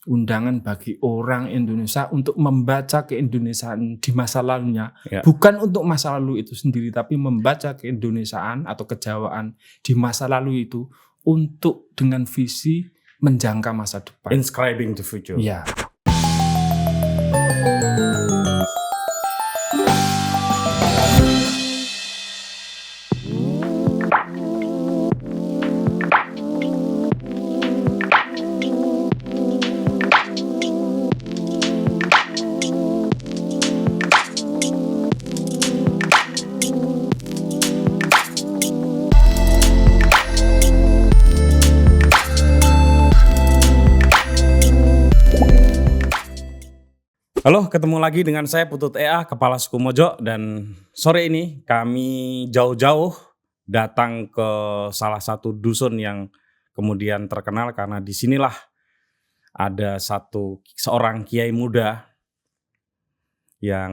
undangan bagi orang Indonesia untuk membaca keindonesiaan di masa lalunya. Ya. Bukan untuk masa lalu itu sendiri, tapi membaca keindonesiaan atau kejawaan di masa lalu itu untuk dengan visi menjangka masa depan. Inscribing the future. Ya. Halo, ketemu lagi dengan saya Putut EA, Kepala Suku Mojo, dan sore ini kami jauh-jauh datang ke salah satu dusun yang kemudian terkenal karena disinilah ada seorang kiai muda yang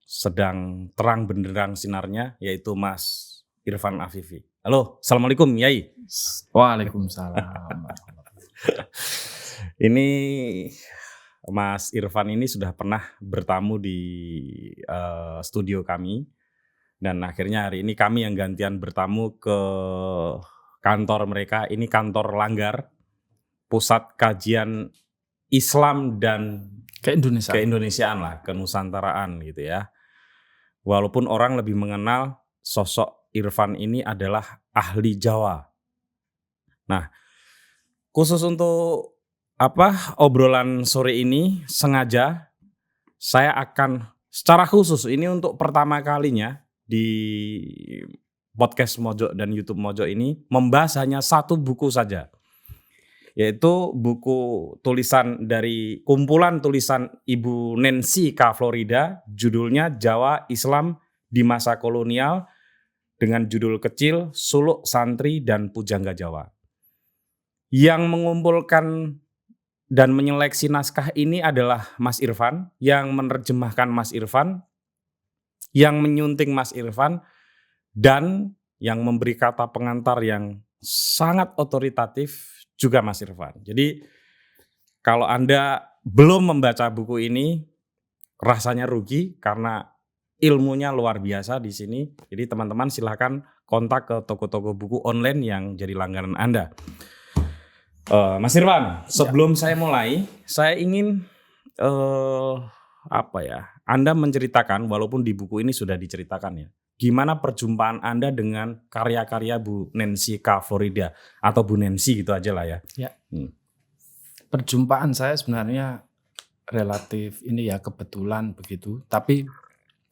sedang terang benderang sinarnya, yaitu Mas Irfan Afifi. Halo, Assalamualaikum Yai. Waalaikumsalam. Ini Mas Irfan ini sudah pernah bertamu di studio kami, dan akhirnya hari ini kami yang gantian bertamu ke kantor mereka. Ini kantor Langgar, Pusat Kajian Islam dan Keindonesiaan lah, kenusantaraan gitu ya. Walaupun orang lebih mengenal sosok Irfan ini adalah ahli Jawa. Nah, khusus untuk obrolan sore ini sengaja saya akan secara khusus ini untuk pertama kalinya di podcast Mojo dan YouTube Mojo ini membahas hanya satu buku saja, yaitu buku tulisan dari kumpulan tulisan Ibu Nancy K. Florida, judulnya Jawa Islam di Masa Kolonial dengan judul kecil Suluk Santri dan Pujangga Jawa. Yang mengumpulkan dan menyeleksi naskah ini adalah Mas Irfan, yang menerjemahkan Mas Irfan, yang menyunting Mas Irfan, dan yang memberi kata pengantar yang sangat otoritatif juga Mas Irfan. Jadi kalau Anda belum membaca buku ini, rasanya rugi karena ilmunya luar biasa di sini. Jadi teman-teman silakan kontak ke toko-toko buku online yang jadi langganan Anda. Mas Irfan, sebelum saya mulai, saya ingin Anda menceritakan, walaupun di buku ini sudah diceritakan ya, gimana perjumpaan Anda dengan karya-karya Bu Nancy K. Florida atau Bu Nancy gitu aja lah ya. Ya. Perjumpaan saya sebenarnya relatif ini ya kebetulan begitu, tapi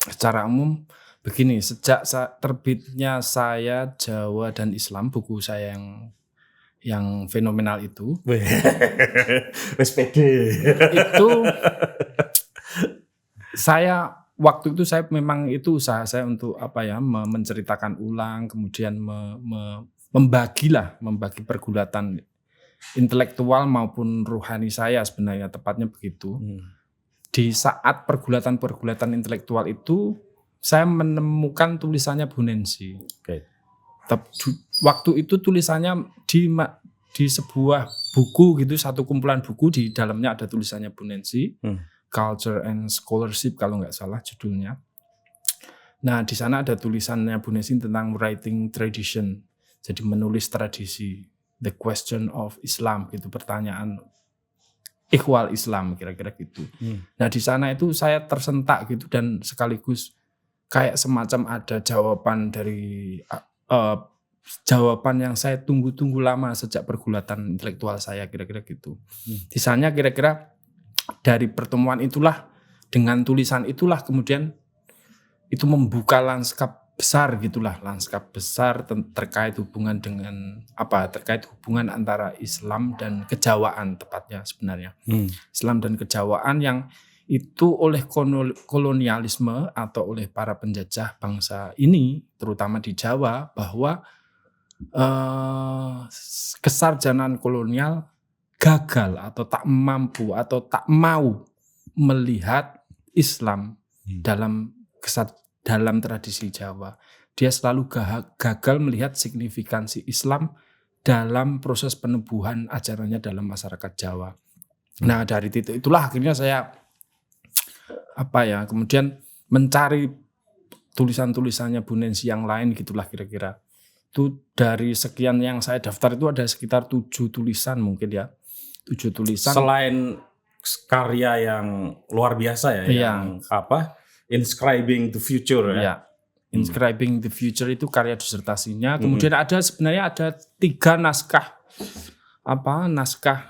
secara umum begini, sejak terbitnya saya Jawa dan Islam, buku saya yang fenomenal itu. Wes pede. Itu waktu itu saya memang itu usaha saya untuk menceritakan ulang, kemudian membagi pergulatan intelektual maupun rohani saya, sebenarnya tepatnya begitu. Di saat pergulatan intelektual itu saya menemukan tulisannya Bu Nancy. Waktu itu tulisannya di sebuah buku gitu, satu kumpulan buku, di dalamnya ada tulisannya Bu Nancy, Culture and Scholarship kalau nggak salah judulnya. Nah di sana ada tulisannya Bu Nancy tentang writing tradition, jadi menulis tradisi, the question of Islam gitu, pertanyaan ikhwal Islam kira-kira gitu. Nah di sana itu saya tersentak gitu, dan sekaligus kayak semacam ada jawaban dari jawaban yang saya tunggu-tunggu lama sejak pergulatan intelektual saya, kira-kira gitu. Di sana kira-kira dari pertemuan itulah, dengan tulisan itulah kemudian itu membuka lanskap besar gitulah, lanskap besar terkait hubungan antara Islam dan kejawaan tepatnya sebenarnya. Islam dan kejawaan yang itu oleh kolonialisme atau oleh para penjajah bangsa ini, terutama di Jawa, bahwa kesarjanaan kolonial gagal atau tak mampu atau tak mau melihat Islam dalam tradisi Jawa. Dia selalu gagal melihat signifikansi Islam dalam proses penubuhan ajarannya dalam masyarakat Jawa. Nah dari titik itulah akhirnya saya kemudian mencari tulisan-tulisannya Bu Nancy yang lain gitulah kira-kira. Itu dari sekian yang saya daftar itu ada sekitar 7 tulisan mungkin ya. 7 tulisan. Selain karya yang luar biasa yang Inscribing the Future ya. Inscribing the Future itu karya disertasinya. Kemudian sebenarnya ada 3 naskah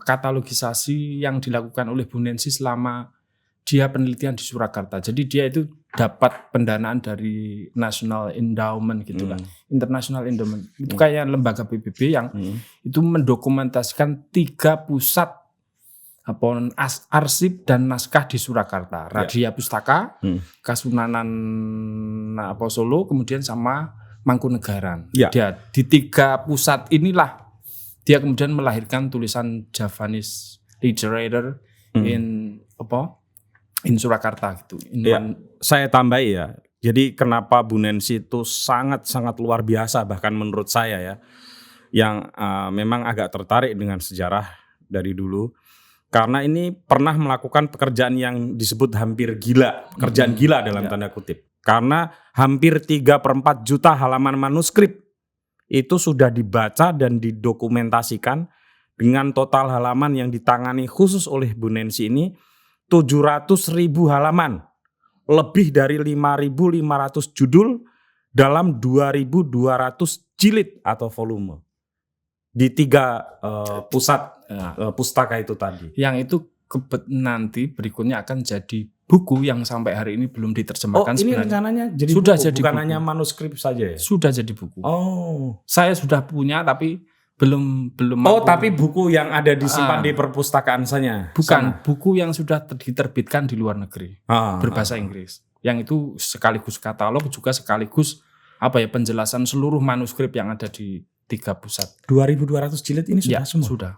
katalogisasi yang dilakukan oleh Bu Nancy selama dia penelitian di Surakarta. Jadi dia itu dapat pendanaan dari National Endowment gitu lah. International Endowment. Itu kayak lembaga PBB yang itu mendokumentasikan 3 pusat arsip dan naskah di Surakarta. Radia Pustaka, Kasunanan Solo, kemudian sama Mangkunegaran. Dia di 3 pusat inilah dia kemudian melahirkan tulisan Javanese Literature in Surakarta gitu. Saya tambahi ya. Jadi kenapa Bu Nancy itu sangat-sangat luar biasa bahkan menurut saya ya. Yang memang agak tertarik dengan sejarah dari dulu. Karena ini pernah melakukan pekerjaan yang disebut hampir gila. Pekerjaan gila dalam tanda kutip. Karena hampir 3/4 juta halaman manuskrip itu sudah dibaca dan didokumentasikan dengan total halaman yang ditangani khusus oleh Bu Nancy ini 700.000 halaman, lebih dari 5.500 judul dalam 2.200 jilid atau volume di 3 pusat pustaka itu tadi. Yang itu nanti berikutnya akan jadi buku yang sampai hari ini belum diterjemahkan. Ini rencananya jadi sudah buku, jadi bukan buku. hanya manuskrip saja ya? Sudah jadi buku. Saya sudah punya tapi belum tapi buku yang ada disimpan di perpustakaan saja. Bukan, buku yang sudah diterbitkan di luar negeri berbahasa Inggris. Yang itu sekaligus katalog juga sekaligus penjelasan seluruh manuskrip yang ada di 3 pusat. 2.200 jilid ini sudah semua. Sudah.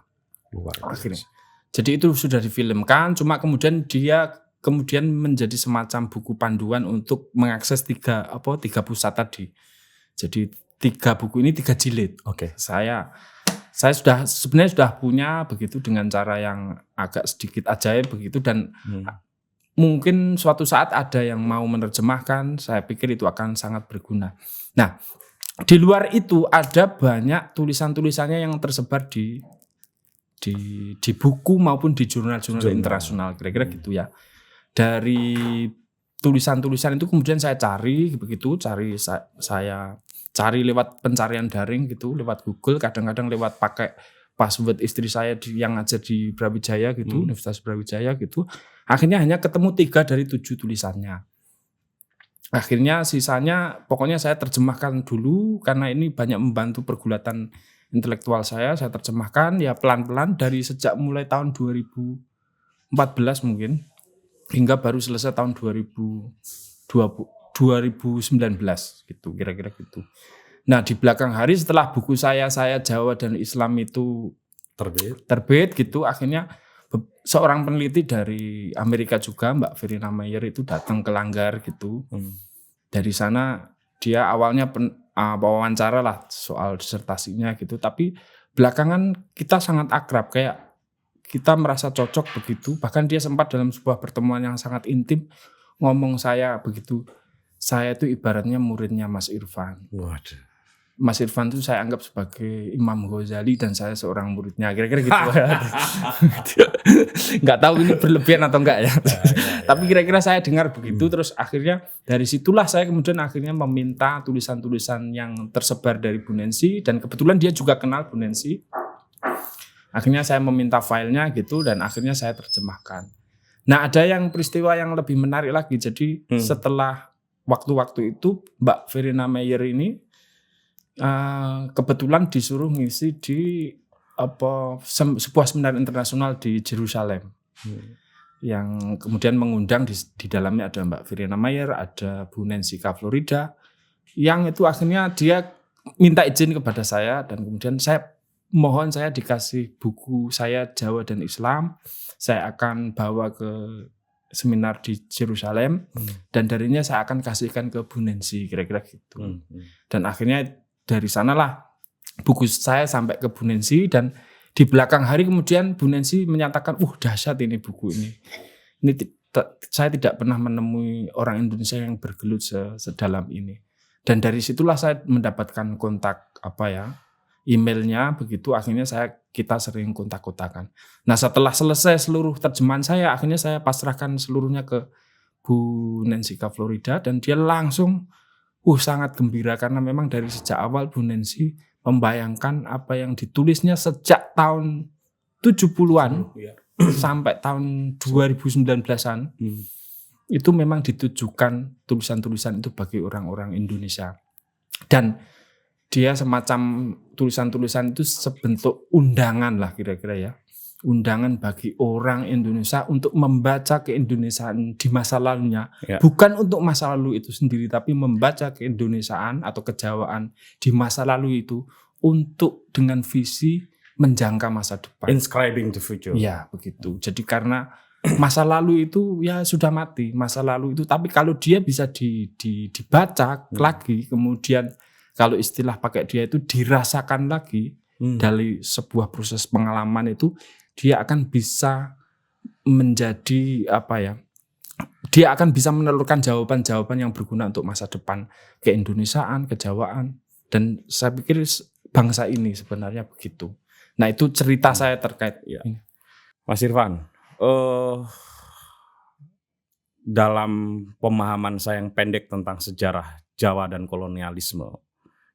Luar biasa. Akhirnya. Jadi itu sudah difilmkan, cuma kemudian dia menjadi semacam buku panduan untuk mengakses 3 pusat tadi. Jadi 3 buku ini 3 jilid. Oke. Saya sebenarnya sudah punya begitu dengan cara yang agak sedikit ajaib begitu dan mungkin suatu saat ada yang mau menerjemahkan, saya pikir itu akan sangat berguna. Nah, di luar itu ada banyak tulisan-tulisannya yang tersebar di buku maupun di jurnal-jurnal internasional, kira-kira gitu ya. Dari tulisan-tulisan itu kemudian saya cari cari lewat pencarian daring gitu, lewat Google, kadang-kadang lewat pakai password istri saya yang ngajar di Brawijaya gitu, Universitas Brawijaya gitu. Akhirnya hanya ketemu 3 dari 7 tulisannya. Akhirnya sisanya pokoknya saya terjemahkan dulu karena ini banyak membantu pergulatan intelektual saya terjemahkan ya pelan-pelan dari sejak mulai tahun 2014 mungkin hingga baru selesai tahun 2019 gitu, kira-kira gitu. Nah, di belakang hari setelah buku saya Jawa dan Islam itu terbit gitu, akhirnya seorang peneliti dari Amerika juga, Mbak Verena Mayer itu datang ke Langgar gitu. Dari sana dia awalnya wawancara lah soal disertasinya gitu, tapi belakangan kita sangat akrab, kayak kita merasa cocok begitu. Bahkan dia sempat dalam sebuah pertemuan yang sangat intim ngomong saya begitu, saya itu ibaratnya muridnya Mas Irfan. Waduh. Mas Irfan itu saya anggap sebagai Imam Ghazali dan saya seorang muridnya, kira-kira gitu. Nggak tahu ini berlebihan atau enggak ya. Tapi kira-kira saya dengar begitu. Terus akhirnya dari situlah saya kemudian akhirnya meminta tulisan-tulisan yang tersebar dari Bu Nancy, dan kebetulan dia juga kenal Bu Nancy. Akhirnya saya meminta filenya gitu dan akhirnya saya terjemahkan. Nah, ada yang peristiwa yang lebih menarik lagi. Jadi setelah waktu-waktu itu Mbak Verena Mayer ini kebetulan disuruh ngisi di sebuah seminar internasional di Jerusalem, yang kemudian mengundang di dalamnya ada Mbak Verena Mayer, ada Bu Nancy K. Florida, yang itu akhirnya dia minta izin kepada saya dan kemudian saya dikasih buku saya Jawa dan Islam, saya akan bawa ke seminar di Jerusalem dan darinya saya akan kasihkan ke Bu Nancy, kira-kira gitu. Dan akhirnya dari sanalah buku saya sampai ke Bu Nancy, dan Di belakang hari kemudian Bu Nancy menyatakan, dahsyat ini buku ini. Ini saya tidak pernah menemui orang Indonesia yang bergelut sedalam ini. Dan dari situlah saya mendapatkan kontak emailnya, begitu akhirnya kita sering kontak-kontakan. Nah, setelah selesai seluruh terjemahan saya, akhirnya saya pasrahkan seluruhnya ke Bu Nancy Florida, dan dia langsung sangat gembira karena memang dari sejak awal Bu Nancy membayangkan apa yang ditulisnya sejak tahun 70-an sampai tahun 2019-an itu memang ditujukan tulisan-tulisan itu bagi orang-orang Indonesia. Dan dia semacam tulisan-tulisan itu sebentuk undangan lah kira-kira ya. Undangan bagi orang Indonesia untuk membaca keindonesiaan di masa lalunya. Ya. Bukan untuk masa lalu itu sendiri, tapi membaca keindonesiaan atau kejawaan di masa lalu itu untuk dengan visi menjangka masa depan. Inscribing the future. Ya, begitu. Jadi karena masa lalu itu ya sudah mati, masa lalu itu. Tapi kalau dia bisa dibaca lagi, kemudian kalau istilah pakai dia itu dirasakan lagi dari sebuah proses pengalaman itu, dia akan bisa menjadi dia akan bisa menelurkan jawaban-jawaban yang berguna untuk masa depan keindonesiaan, kejawaan. Dan saya pikir bangsa ini sebenarnya begitu. Nah, itu cerita saya terkait ini. Mas Irfan, dalam pemahaman saya yang pendek tentang sejarah Jawa dan kolonialisme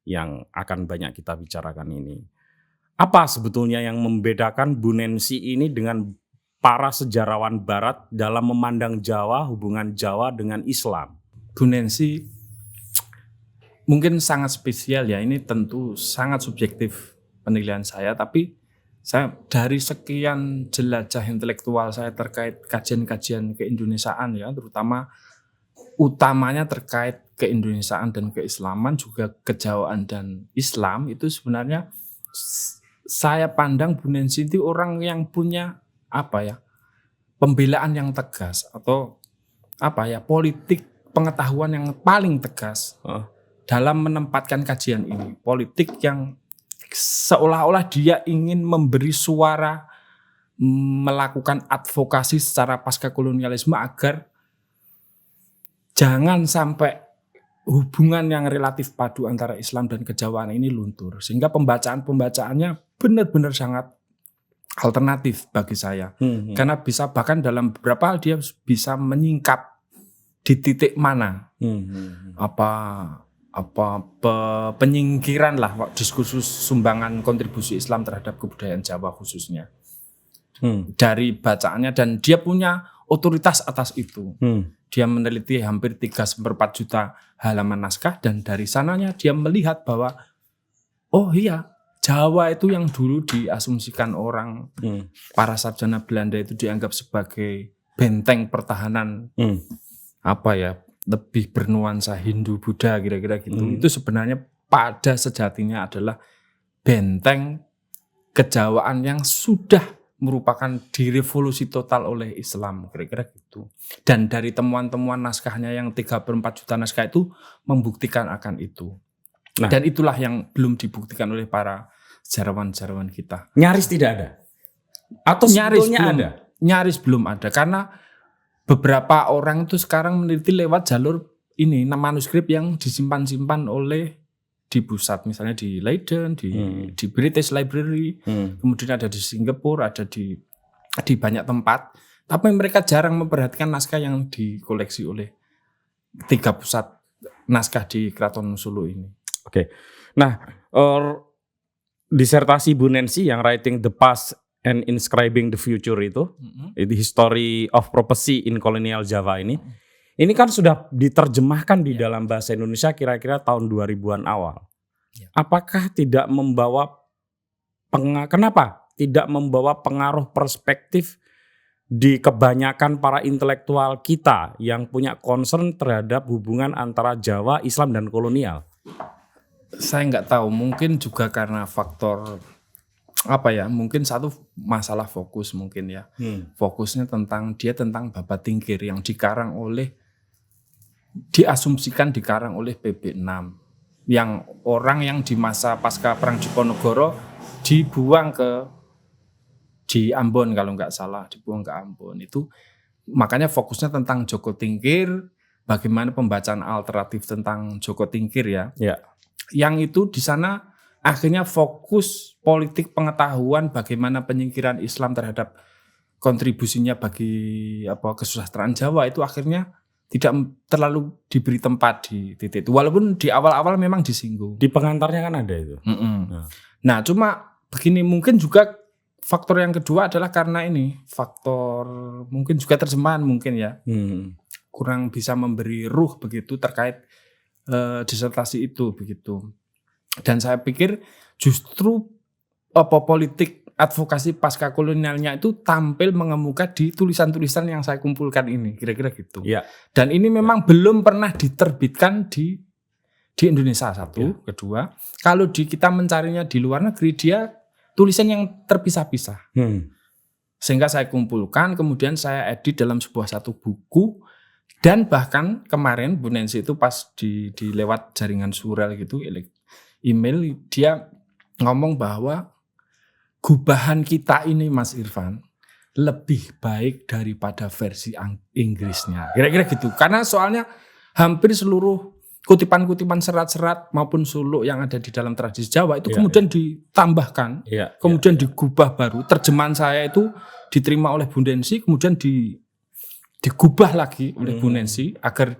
yang akan banyak kita bicarakan ini, apa sebetulnya yang membedakan Bu Nancy ini dengan para sejarawan Barat dalam memandang Jawa, hubungan Jawa dengan Islam? Bu Nancy mungkin sangat spesial ya, ini tentu sangat subjektif penilaian saya, tapi saya dari sekian jelajah intelektual saya terkait kajian-kajian keindonesiaan ya, utamanya terkait keindonesiaan dan keislaman, juga kejawaan dan Islam, itu sebenarnya saya pandang Bu Nancy itu orang yang punya pembelaan yang tegas atau politik pengetahuan yang paling tegas dalam menempatkan kajian ini. Politik yang seolah-olah dia ingin memberi suara, melakukan advokasi secara pasca kolonialisme agar jangan sampai hubungan yang relatif padu antara Islam dan kejawaan ini luntur. Sehingga pembacaan-pembacaannya benar-benar sangat alternatif bagi saya. Karena bisa bahkan dalam beberapa hal dia bisa menyingkap di titik mana penyingkiran lah diskursus sumbangan kontribusi Islam terhadap kebudayaan Jawa khususnya dari bacaannya, dan dia punya otoritas atas itu. Dia meneliti hampir 3/4 juta halaman naskah, dan dari sananya dia melihat bahwa Jawa itu yang dulu diasumsikan orang para sarjana Belanda itu dianggap sebagai benteng pertahanan lebih bernuansa Hindu Buddha kira-kira gitu. Itu sebenarnya pada sejatinya adalah benteng kejawaan yang sudah merupakan direvolusi total oleh Islam kira-kira gitu. Dan dari temuan-temuan naskahnya yang 3/4 juta naskah itu membuktikan akan itu. Nah, dan itulah yang belum dibuktikan oleh para sejarawan-sejarawan kita. Nyaris tidak ada? Atau sebetulnya ada? Nyaris belum ada, karena beberapa orang itu sekarang meneliti lewat jalur ini, manuskrip yang disimpan-simpan oleh di pusat, misalnya di Leiden, di British Library, kemudian ada di Singapura, ada di banyak tempat. Tapi mereka jarang memperhatikan naskah yang dikoleksi oleh 3 pusat naskah di Keraton Solo ini. Oke, nah disertasi Bu Nancy yang Writing the Past and Inscribing the Future itu History of Prophecy in Colonial Java ini kan sudah diterjemahkan di dalam bahasa Indonesia kira-kira tahun 2000-an awal. Apakah tidak membawa kenapa tidak membawa pengaruh perspektif di kebanyakan para intelektual kita yang punya concern terhadap hubungan antara Jawa, Islam dan kolonial? Saya nggak tahu, mungkin juga karena faktor mungkin satu masalah fokus mungkin ya. Fokusnya tentang Babat Tingkir yang diasumsikan dikarang oleh PB6, yang orang yang di masa pasca Perang Diponegoro dibuang ke di Ambon kalau nggak salah, dibuang ke Ambon. Itu makanya fokusnya tentang Joko Tingkir, bagaimana pembacaan alternatif tentang Joko Tingkir ya. Yang itu di sana akhirnya fokus politik pengetahuan bagaimana penyingkiran Islam terhadap kontribusinya bagi kesejahteraan Jawa itu akhirnya tidak terlalu diberi tempat di titik itu. Walaupun di awal-awal memang disinggung. Di pengantarnya kan ada itu. Nah, cuma begini, mungkin juga faktor yang kedua adalah karena ini faktor mungkin juga terjemahan mungkin ya. Kurang bisa memberi ruh begitu terkait disertasi itu begitu. Dan saya pikir justru politik advokasi pasca kolonialnya itu tampil mengemuka di tulisan-tulisan yang saya kumpulkan ini, kira-kira gitu. Dan ini memang belum pernah diterbitkan di Indonesia satu. Kedua, kalau kita mencarinya di luar negeri dia tulisan yang terpisah-pisah. Sehingga saya kumpulkan, kemudian saya edit dalam satu buku. Dan bahkan kemarin Bu Nancy itu pas di lewat jaringan surel gitu, email, dia ngomong bahwa gubahan kita ini Mas Irfan lebih baik daripada versi Inggrisnya. Kira-kira gitu. Karena soalnya hampir seluruh kutipan-kutipan serat-serat maupun suluk yang ada di dalam tradisi Jawa itu kemudian ditambahkan, kemudian digubah baru. Terjemahan saya itu diterima oleh Bu Nancy, kemudian digubah lagi oleh Bu Nancy agar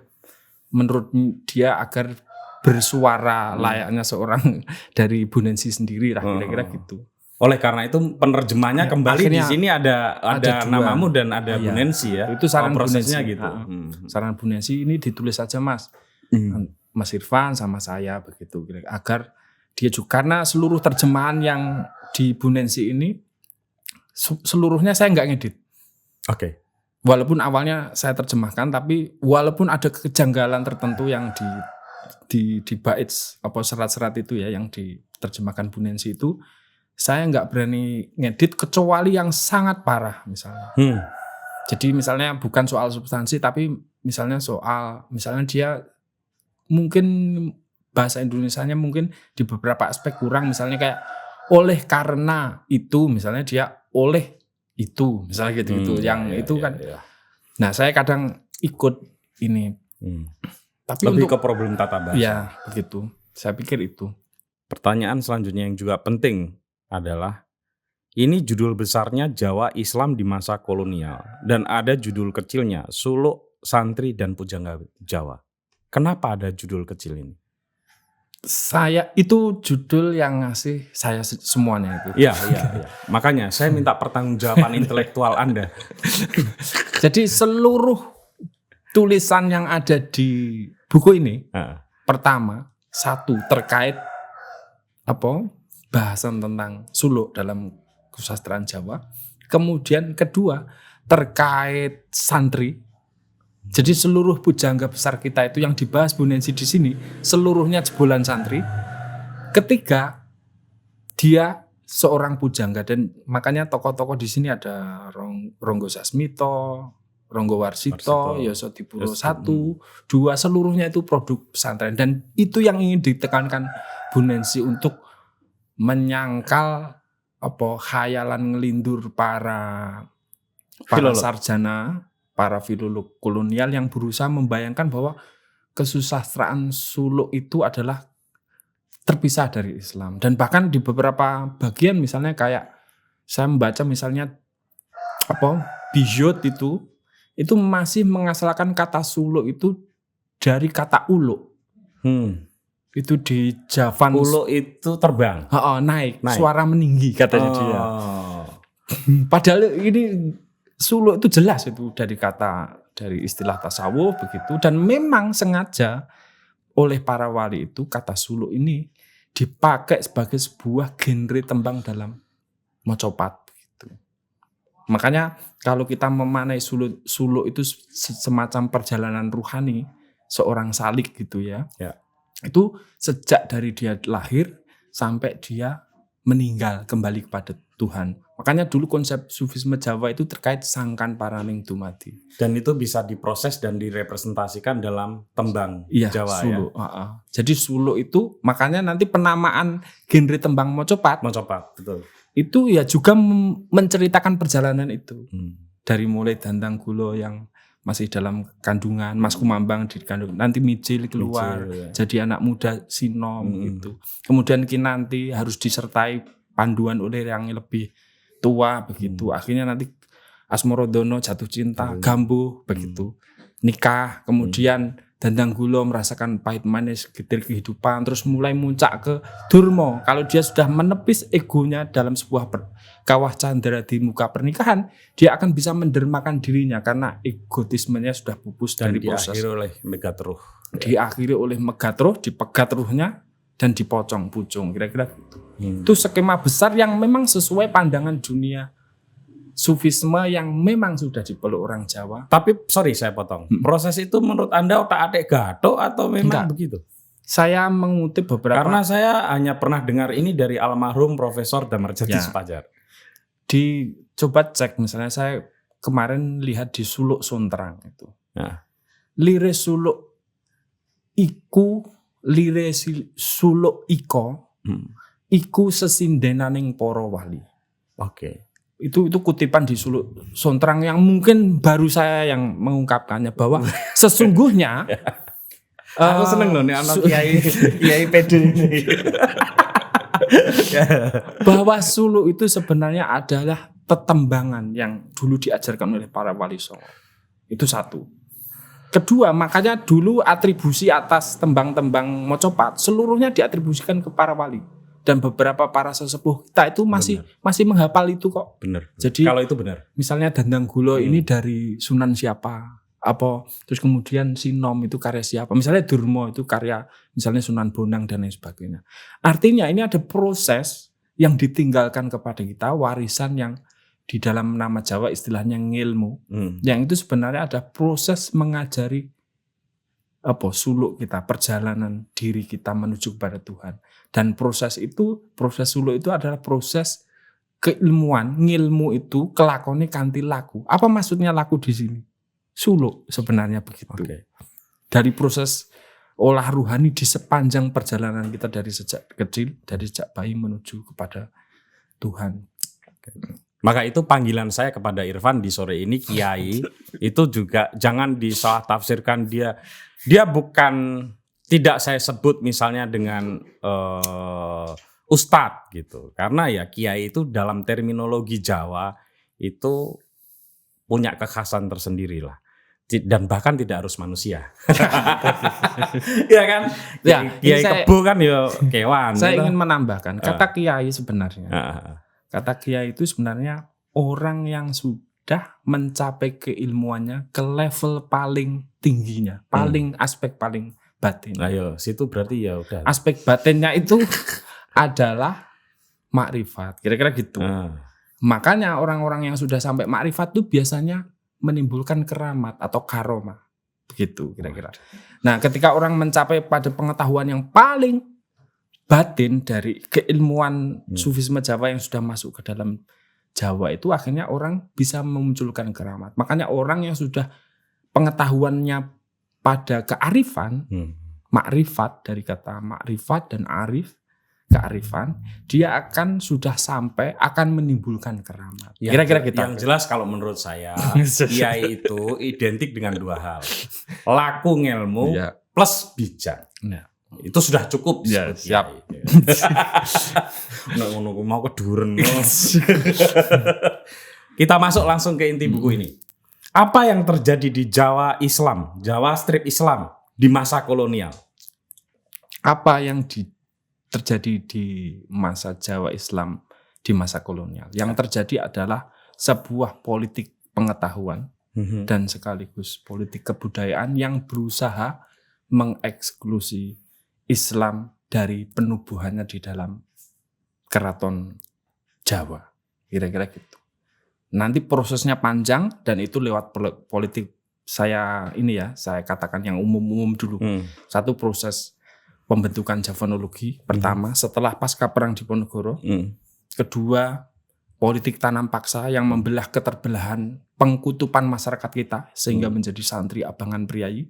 menurut dia agar bersuara layaknya seorang dari Bu Nancy sendiri lah, kira-kira gitu. Oleh karena itu penerjemahnya kembali di sini ada namamu dan ada Bu Nancy ya. Itu saran prosesnya Bu Nancy. gitu. Saran Bu Nancy ini ditulis saja Mas Irfan sama saya begitu, agar dia juga, karena seluruh terjemahan yang di Bu Nancy ini seluruhnya saya nggak ngedit. Walaupun awalnya saya terjemahkan, tapi walaupun ada kejanggalan tertentu yang di bait serat-serat itu ya yang diterjemahkan Bu Nancy itu, saya nggak berani ngedit kecuali yang sangat parah misalnya. Jadi misalnya bukan soal substansi, tapi misalnya dia mungkin bahasa Indonesianya mungkin di beberapa aspek kurang, misalnya kayak oleh karena itu, misalnya dia oleh itu, misalnya gitu itu kan. Nah, saya kadang ikut ini. Tapi lebih ke problem tata bahasa. Ya, begitu. Saya pikir itu. Pertanyaan selanjutnya yang juga penting adalah ini judul besarnya Jawa Islam di masa kolonial dan ada judul kecilnya Suluk, Santri dan Pujangga Jawa. Kenapa ada judul kecil ini? Itu judul yang ngasih saya semuanya itu. Iya. Makanya saya minta pertanggungjawaban intelektual Anda. Jadi seluruh tulisan yang ada di buku ini, pertama, satu terkait bahasan tentang suluk dalam kesusastraan Jawa. Kemudian kedua terkait santri. Jadi seluruh pujangga besar kita itu yang dibahas Bu Nancy di sini seluruhnya jebolan santri. Ketiga, dia seorang pujangga dan makanya tokoh-tokoh di sini ada Ronggo Sasmito, Ronggo Warsito, Yosodipuro 1, 2, seluruhnya itu produk pesantren dan itu yang ingin ditekankan Bu Nancy untuk menyangkal khayalan ngelindur para sarjana, para filolog kolonial yang berusaha membayangkan bahwa kesusastraan suluk itu adalah terpisah dari Islam. Dan bahkan di beberapa bagian misalnya kayak saya membaca misalnya Bijot itu masih mengasalkan kata suluk itu dari kata uluk. Itu di Javan. Uluk itu terbang. Naik, suara meninggi katanya dia. Padahal ini suluk itu jelas itu dari istilah tasawuf begitu, dan memang sengaja oleh para wali itu kata suluk ini dipakai sebagai sebuah genre tembang dalam mocopat gitu. Makanya kalau kita memaknai suluk itu semacam perjalanan ruhani seorang salik gitu ya. Itu sejak dari dia lahir sampai dia meninggal kembali kepada Tuhan. Makanya dulu konsep sufisme Jawa itu terkait sangkan paraning dumadi. Dan itu bisa diproses dan direpresentasikan dalam tembang Jawa suluk, Jadi suluk itu makanya nanti penamaan genre tembang mocopat. Betul. itu ya juga menceritakan perjalanan itu. Dari mulai Dandang Gulo yang masih dalam kandungan, Mas Kumambang di kandungan, nanti Mijil keluar jadi anak muda Sinom gitu. Kemudian Kinanti harus disertai panduan oleh yang lebih tua begitu. Akhirnya nanti Asmorodono jatuh cinta, Gambuh begitu. Nikah, kemudian Dandang Gulo merasakan pahit manis getir kehidupan, terus mulai muncak ke Durmo. Kalau dia sudah menepis egonya dalam sebuah kawah candra di muka pernikahan, dia akan bisa mendermakan dirinya karena egotismenya sudah pupus dari proses. Diakhiri oleh Megatruh. Diakhiri oleh Megatruh, dipegat ruhnya dan dipocong pucung, kira-kira gitu. Itu skema besar yang memang sesuai pandangan dunia Sufisme yang memang sudah dipeluk orang Jawa. Tapi sorry saya potong. Proses itu menurut Anda otak-atik Gathok atau memang begitu? Saya mengutip beberapa. Karena saya hanya pernah dengar ini dari almarhum Profesor Damarjati Supajar. Coba cek misalnya saya kemarin lihat di Suluk Sontrang itu. Nah. Lire Suluk iku lire Suluk iko iku sesindenaning para wali. Oke. Itu kutipan di Suluk Sontrang yang mungkin baru saya yang mengungkapkannya bahwa sesungguhnya aku seneng loh nih anak kiai pede ini. Bahwa suluk itu sebenarnya adalah tetembangan yang dulu diajarkan oleh para wali songo. Itu satu. Kedua, makanya dulu atribusi atas tembang-tembang Mocopat seluruhnya diatribusikan ke para wali. Dan beberapa para sesepuh kita itu masih menghafal itu kok. Benar. Jadi kalau itu benar. Misalnya Dandang Gulo ini dari Sunan siapa? Terus kemudian Sinom itu karya siapa? Misalnya Durmo itu karya misalnya Sunan Bonang dan lain sebagainya. Artinya ini ada proses yang ditinggalkan kepada kita, warisan yang di dalam nama Jawa istilahnya ngilmu. Yang itu sebenarnya ada proses mengajari suluk kita, perjalanan diri kita menuju kepada Tuhan. Dan proses suluk itu adalah proses keilmuan, ngilmu itu kelakone kanthi laku. Apa maksudnya laku di sini? Suluk sebenarnya begitu. Okay. Dari proses olah ruhani di sepanjang perjalanan kita dari sejak kecil, dari sejak bayi menuju kepada Tuhan. Okay. Maka itu panggilan saya kepada Irfan di sore ini, Kiai, itu juga jangan disalah tafsirkan dia bukan, tidak saya sebut misalnya dengan ustadz gitu. Karena ya Kiai itu dalam terminologi Jawa itu punya kekhasan tersendiri lah. Dan bahkan tidak harus manusia. Ya kan? Ya, Kiai Kebo kan ya kewan. Saya ingin menambahkan kata Kiai sebenarnya. Kata Kiai itu sebenarnya orang yang sudah mencapai keilmuannya ke level paling tingginya, aspek paling batin. Ayo, situ berarti ya udah. Aspek batinnya itu adalah makrifat, kira-kira gitu. Makanya orang-orang yang sudah sampai makrifat itu biasanya menimbulkan keramat atau karomah, begitu kira-kira. Nah, ketika orang mencapai pada pengetahuan yang paling batin dari keilmuan Sufisme Jawa yang sudah masuk ke dalam Jawa itu, akhirnya orang bisa memunculkan keramat. Makanya orang yang sudah pengetahuannya pada kearifan, makrifat dari kata makrifat dan arif, kearifan, dia akan sudah sampai akan menimbulkan keramat. Kira-kira kita. Yang jelas kalau menurut saya, Kiai itu identik dengan dua hal. Laku ngelmu plus bijak. Itu sudah cukup disebut siap. Mau keduren. Kita masuk langsung ke inti buku ini. Apa yang terjadi di Jawa Islam, Jawa strip Islam di masa kolonial? Apa yang terjadi di masa Jawa Islam di masa kolonial? Yang terjadi adalah sebuah politik pengetahuan dan sekaligus politik kebudayaan yang berusaha mengeksklusi Islam dari penubuhannya di dalam keraton Jawa, kira-kira gitu. Nanti prosesnya panjang dan itu lewat politik saya katakan yang umum-umum dulu. Satu proses pembentukan Javanologi pertama setelah pasca perang Diponegoro. Kedua, politik tanam paksa yang membelah keterbelahan pengkutupan masyarakat kita sehingga menjadi santri abangan priayi.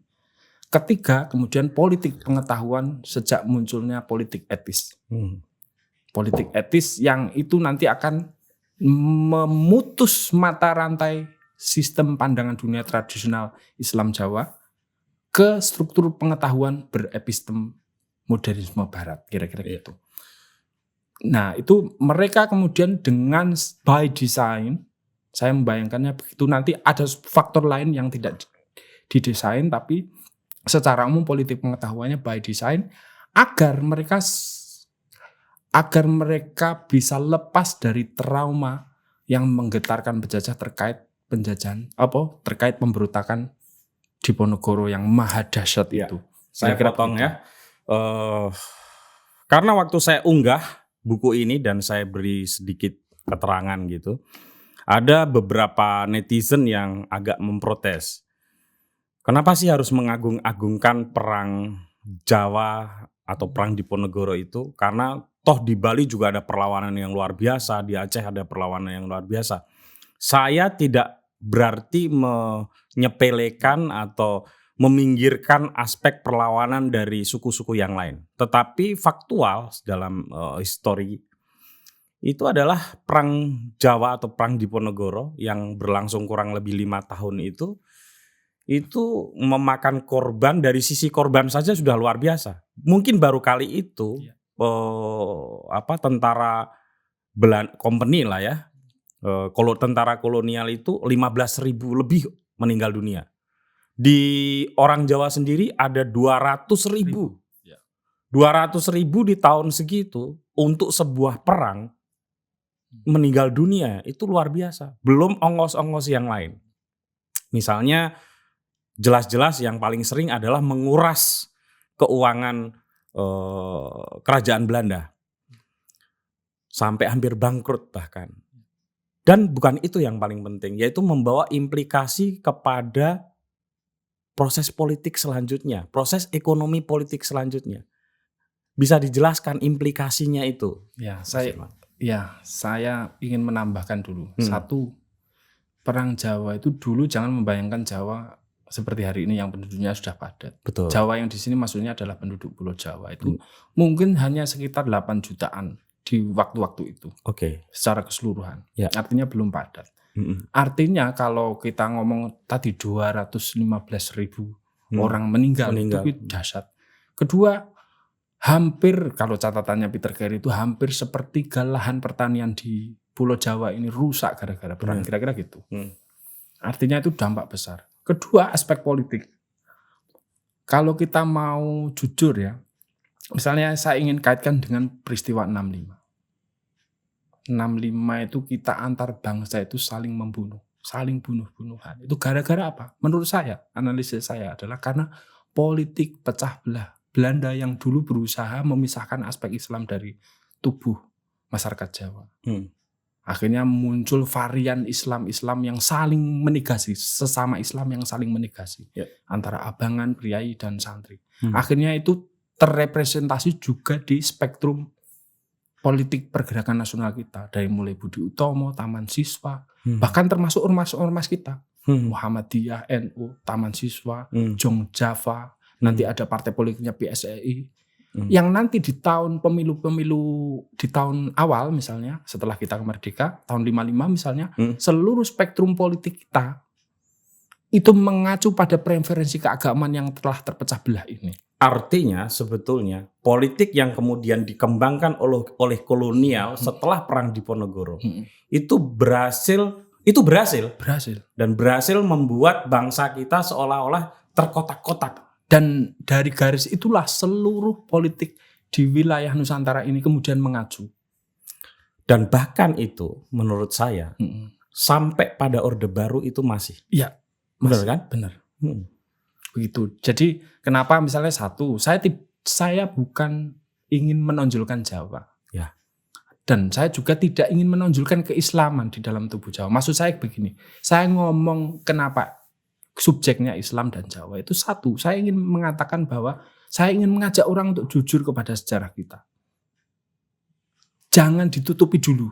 Ketiga, kemudian politik pengetahuan sejak munculnya politik etis. politik etis yang itu nanti akan memutus mata rantai sistem pandangan dunia tradisional Islam Jawa ke struktur pengetahuan berepistem modernisme Barat, kira-kira gitu. Nah, itu mereka kemudian dengan by design, saya membayangkannya begitu, nanti ada faktor lain yang tidak didesain, tapi secara umum politik pengetahuannya by design agar mereka bisa lepas dari trauma yang menggetarkan penjajah terkait pemberontakan Diponegoro yang maha dahsyat itu. Saya potong ya. Karena waktu saya unggah buku ini dan saya beri sedikit keterangan gitu, ada beberapa netizen yang agak memprotes. Kenapa sih harus mengagung-agungkan perang Jawa atau perang Diponegoro itu? Karena toh di Bali juga ada perlawanan yang luar biasa, di Aceh ada perlawanan yang luar biasa. Saya tidak berarti menyepelekan atau meminggirkan aspek perlawanan dari suku-suku yang lain. Tetapi faktual dalam histori itu adalah perang Jawa atau perang Diponegoro yang berlangsung kurang lebih 5 tahun itu memakan korban, dari sisi korban saja sudah luar biasa. Mungkin baru kali itu tentara company lah ya, kalau tentara kolonial itu 15.000 lebih meninggal dunia. Di orang Jawa sendiri ada 200.000. 200.000 di tahun segitu untuk sebuah perang meninggal dunia itu luar biasa. Belum ongkos-ongkos yang lain. Misalnya jelas-jelas yang paling sering adalah menguras keuangan kerajaan Belanda. Sampai hampir bangkrut bahkan. Dan bukan itu yang paling penting, yaitu membawa implikasi kepada proses politik selanjutnya, proses ekonomi politik selanjutnya. Bisa dijelaskan implikasinya itu? Ya, saya ingin menambahkan dulu. Satu, perang Jawa itu dulu jangan membayangkan Jawa seperti hari ini yang penduduknya sudah padat. Betul. Jawa yang di sini maksudnya adalah penduduk Pulau Jawa itu mungkin hanya sekitar 8 jutaan di waktu-waktu itu. Secara keseluruhan. Ya. Artinya belum padat. Artinya kalau kita ngomong tadi 215.000 orang meninggal. Itu dahsyat. Kedua, hampir kalau catatannya Peter Carey itu hampir sepertiga lahan pertanian di Pulau Jawa ini rusak gara-gara perang. Kira-kira gitu. Artinya itu dampak besar. Kedua, aspek politik. Kalau kita mau jujur ya, misalnya saya ingin kaitkan dengan peristiwa 65. 65 itu kita antar bangsa itu saling membunuh, saling bunuh-bunuhan. Itu gara-gara apa? Menurut saya, analisis saya adalah karena politik pecah belah. Belanda yang dulu berusaha memisahkan aspek Islam dari tubuh masyarakat Jawa. Akhirnya muncul varian Islam yang saling menegasi, sesama Islam yang saling menegasi. Antara abangan, priai, dan santri. Akhirnya itu terrepresentasi juga di spektrum politik pergerakan nasional kita, dari mulai Budi Utomo, Taman Siswa, bahkan termasuk ormas-ormas kita, Muhammadiyah, NU, Taman Siswa, Jong Java, nanti ada partai politiknya PSII, yang nanti di tahun pemilu-pemilu di tahun awal misalnya, setelah kita merdeka, tahun 55 misalnya, seluruh spektrum politik kita itu mengacu pada preferensi keagamaan yang telah terpecah belah ini. Artinya sebetulnya politik yang kemudian dikembangkan oleh kolonial setelah perang Diponegoro itu berhasil dan berhasil membuat bangsa kita seolah-olah terkotak-kotak. Dan dari garis itulah seluruh politik di wilayah Nusantara ini kemudian mengacu. Dan bahkan itu menurut saya sampai pada Orde Baru itu masih. Iya, benar kan? Benar. Begitu. Jadi kenapa misalnya satu, saya bukan ingin menonjolkan Jawa. Ya. Dan saya juga tidak ingin menonjolkan keislaman di dalam tubuh Jawa. Maksud saya begini, saya ngomong kenapa subjeknya Islam dan Jawa itu satu. Saya ingin mengatakan bahwa saya ingin mengajak orang untuk jujur kepada sejarah kita. Jangan ditutupi dulu.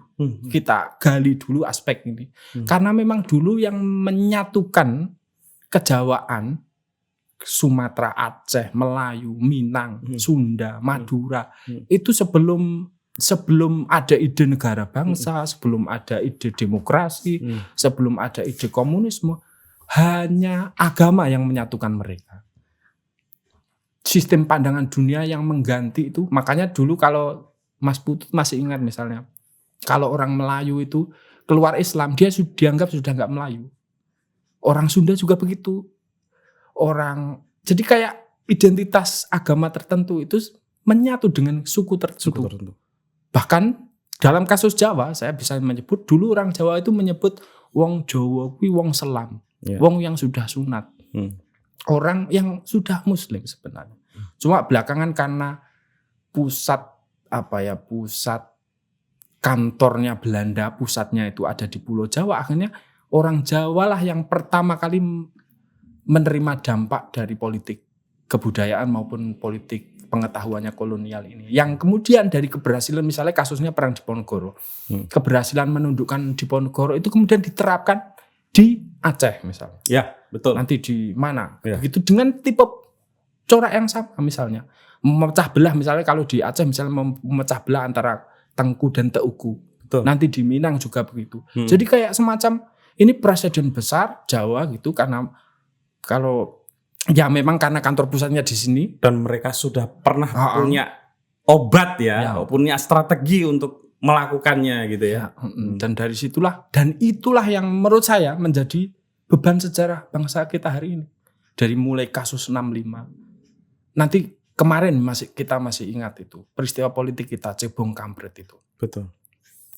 Kita gali dulu aspek ini. Karena memang dulu yang menyatukan kejawaan Sumatera, Aceh, Melayu, Minang, Sunda, Madura itu sebelum sebelum ada ide negara bangsa, sebelum ada ide demokrasi, sebelum ada ide komunisme, hanya agama yang menyatukan mereka. Sistem pandangan dunia yang mengganti itu, makanya dulu kalau Mas Putut masih ingat misalnya, kalau orang Melayu itu keluar Islam, dia dianggap sudah nggak Melayu. Orang Sunda juga begitu. Jadi kayak identitas agama tertentu itu menyatu dengan suku tertentu. Bahkan dalam kasus Jawa, saya bisa menyebut dulu orang Jawa itu menyebut wong Jawa kuwi wong selam, wong yang sudah sunat, orang yang sudah Muslim sebenarnya. Cuma belakangan karena pusat kantornya Belanda, pusatnya itu ada di Pulau Jawa, akhirnya orang Jawa lah yang pertama kali menerima dampak dari politik kebudayaan maupun politik pengetahuannya kolonial ini. Yang kemudian dari keberhasilan, misalnya kasusnya perang Diponegoro, keberhasilan menundukkan Diponegoro itu kemudian diterapkan di Aceh misalnya. Ya, betul. Nanti di mana? Ya. Begitu dengan tipe corak yang sama misalnya. Memecah belah misalnya kalau di Aceh misalnya memecah belah antara Tengku dan Teuku. Betul. Nanti di Minang juga begitu. Jadi kayak semacam ini presiden besar Jawa gitu, karena kalau ya memang karena kantor pusatnya di sini dan mereka sudah pernah punya obat punya strategi untuk melakukannya gitu ya. Dan dari situlah dan itulah yang menurut saya menjadi beban sejarah bangsa kita hari ini. Dari mulai kasus 65. Nanti kemarin kita masih ingat itu peristiwa politik kita Cebong Kampret itu. Betul.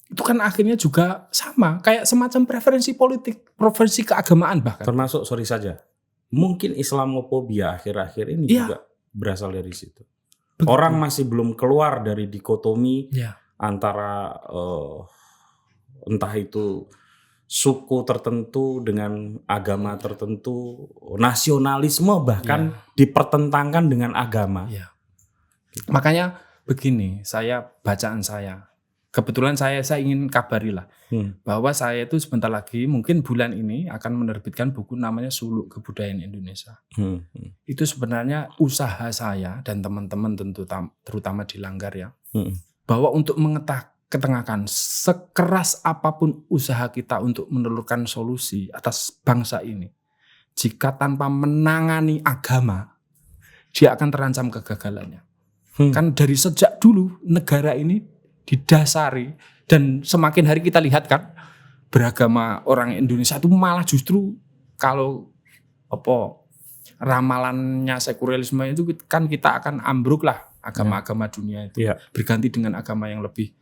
Itu kan akhirnya juga sama kayak semacam preferensi politik, preferensi keagamaan bahkan. Termasuk mungkin Islamofobia akhir-akhir ini juga berasal dari situ. Betul. Orang masih belum keluar dari dikotomi antara entah itu suku tertentu dengan agama tertentu, nasionalisme bahkan dipertentangkan dengan agama. Gitu. Makanya begini, bacaan saya. Kebetulan saya ingin kabarilah bahwa saya itu sebentar lagi mungkin bulan ini akan menerbitkan buku namanya Suluk Kebudayaan Indonesia. Itu sebenarnya usaha saya dan teman-teman tentu terutama di Langgar bahwa untuk ketengahkan sekeras apapun usaha kita untuk menelurkan solusi atas bangsa ini, jika tanpa menangani agama dia akan terancam kegagalannya. Kan dari sejak dulu negara ini didasari dan semakin hari kita lihat kan beragama orang Indonesia itu malah justru kalau ramalannya sekularisme itu kan kita akan ambruk lah agama-agama dunia itu berganti dengan agama yang lebih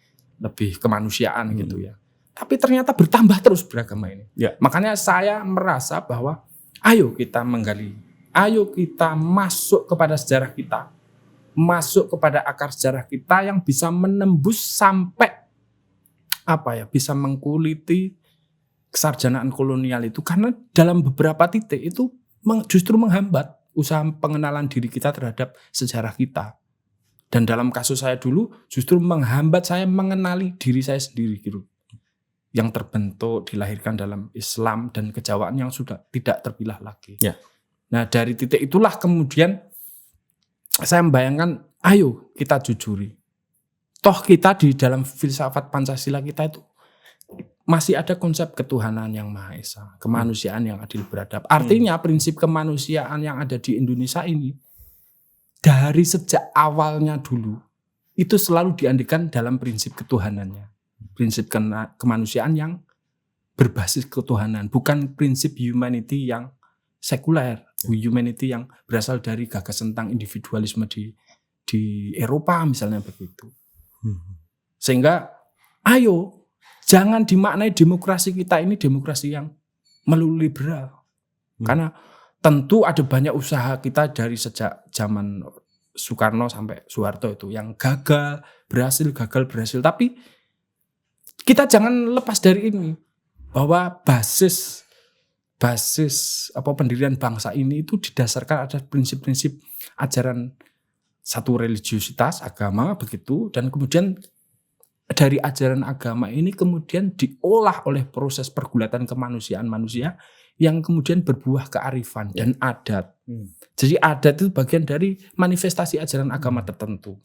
kemanusiaan gitu ya. Tapi ternyata bertambah terus beragama ini. Makanya saya merasa bahwa ayo kita menggali, ayo kita masuk kepada sejarah kita. Masuk kepada akar sejarah kita yang bisa menembus sampai bisa mengkuliti kesarjanaan kolonial itu, karena dalam beberapa titik itu justru menghambat usaha pengenalan diri kita terhadap sejarah kita. Dan dalam kasus saya dulu justru menghambat saya mengenali diri saya sendiri gitu. Yang terbentuk dilahirkan dalam Islam dan kejawaan yang sudah tidak terpilah lagi. Nah, dari titik itulah kemudian saya membayangkan, ayo kita jujuri. Toh kita di dalam filsafat Pancasila kita itu masih ada konsep ketuhanan yang Maha Esa, kemanusiaan yang adil beradab. Artinya prinsip kemanusiaan yang ada di Indonesia ini dari sejak awalnya dulu itu selalu diandikan dalam prinsip ketuhanannya. Prinsip kemanusiaan yang berbasis ketuhanan, bukan prinsip humanity yang sekuler, humanity yang berasal dari gagasan tentang individualisme di Eropa misalnya begitu. Sehingga ayo jangan dimaknai demokrasi kita ini demokrasi yang melulu liberal. Karena tentu ada banyak usaha kita dari sejak zaman Soekarno sampai Soeharto itu yang gagal, berhasil. Tapi kita jangan lepas dari ini bahwa basis pendirian bangsa ini itu didasarkan ada prinsip-prinsip ajaran satu religiusitas agama begitu, dan kemudian dari ajaran agama ini kemudian diolah oleh proses pergulatan kemanusiaan manusia yang kemudian berbuah kearifan dan adat. Jadi adat itu bagian dari manifestasi ajaran agama tertentu.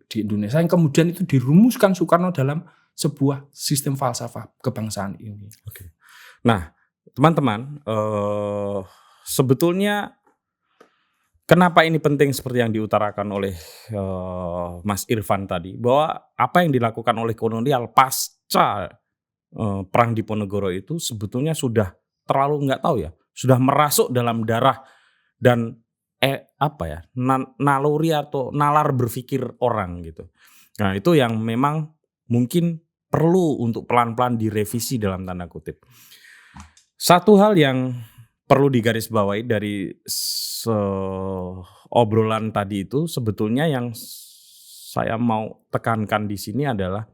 di Indonesia yang kemudian itu dirumuskan Soekarno dalam sebuah sistem falsafah kebangsaan ini. Oke. Nah, teman-teman, sebetulnya kenapa ini penting seperti yang diutarakan oleh Mas Irfan tadi, bahwa apa yang dilakukan oleh kolonial pasca Perang Diponegoro itu sebetulnya sudah terlalu nggak tahu ya, sudah merasuk dalam darah dan naluri atau nalar berpikir orang gitu. Nah, itu yang memang mungkin perlu untuk pelan-pelan direvisi dalam tanda kutip. Satu hal yang perlu digarisbawahi dari obrolan tadi itu sebetulnya yang saya mau tekankan di sini adalah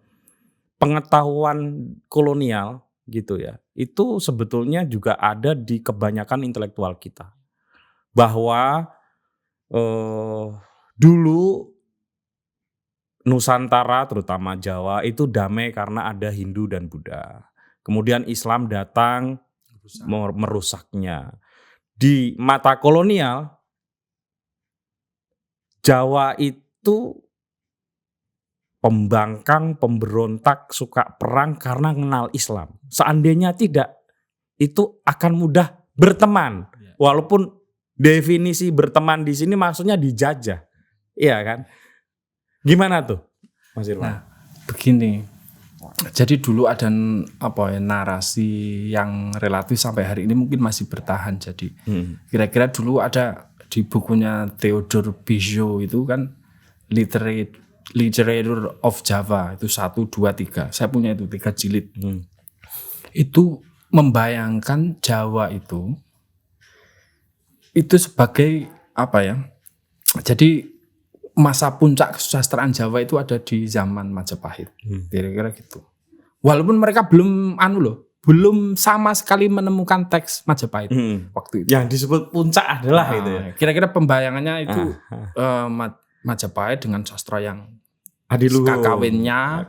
pengetahuan kolonial gitu ya. Itu sebetulnya juga ada di kebanyakan intelektual kita. Bahwa dulu Nusantara terutama Jawa itu damai karena ada Hindu dan Buddha. Kemudian Islam datang merusaknya. Di mata kolonial Jawa itu pembangkang, pemberontak, suka perang karena mengenal Islam. Seandainya tidak, itu akan mudah berteman. Walaupun definisi berteman di sini maksudnya dijajah. Iya kan? Gimana tuh, Mas Irfan? Nah, begini. Jadi dulu ada narasi yang relatif sampai hari ini mungkin masih bertahan. Jadi kira-kira dulu ada di bukunya Theodore Bijou itu kan Literature of Java itu 1, 2, 3. Saya punya itu 3 jilid. Itu membayangkan Jawa itu sebagai jadi masa puncak kesusastraan Jawa itu ada di zaman Majapahit. Kira-kira gitu. Walaupun mereka belum sama sekali menemukan teks Majapahit waktu itu. Yang disebut puncak adalah itu ya. Kira-kira pembayangannya itu Majapahit dengan sastra yang Adiluhur, kakawinnya,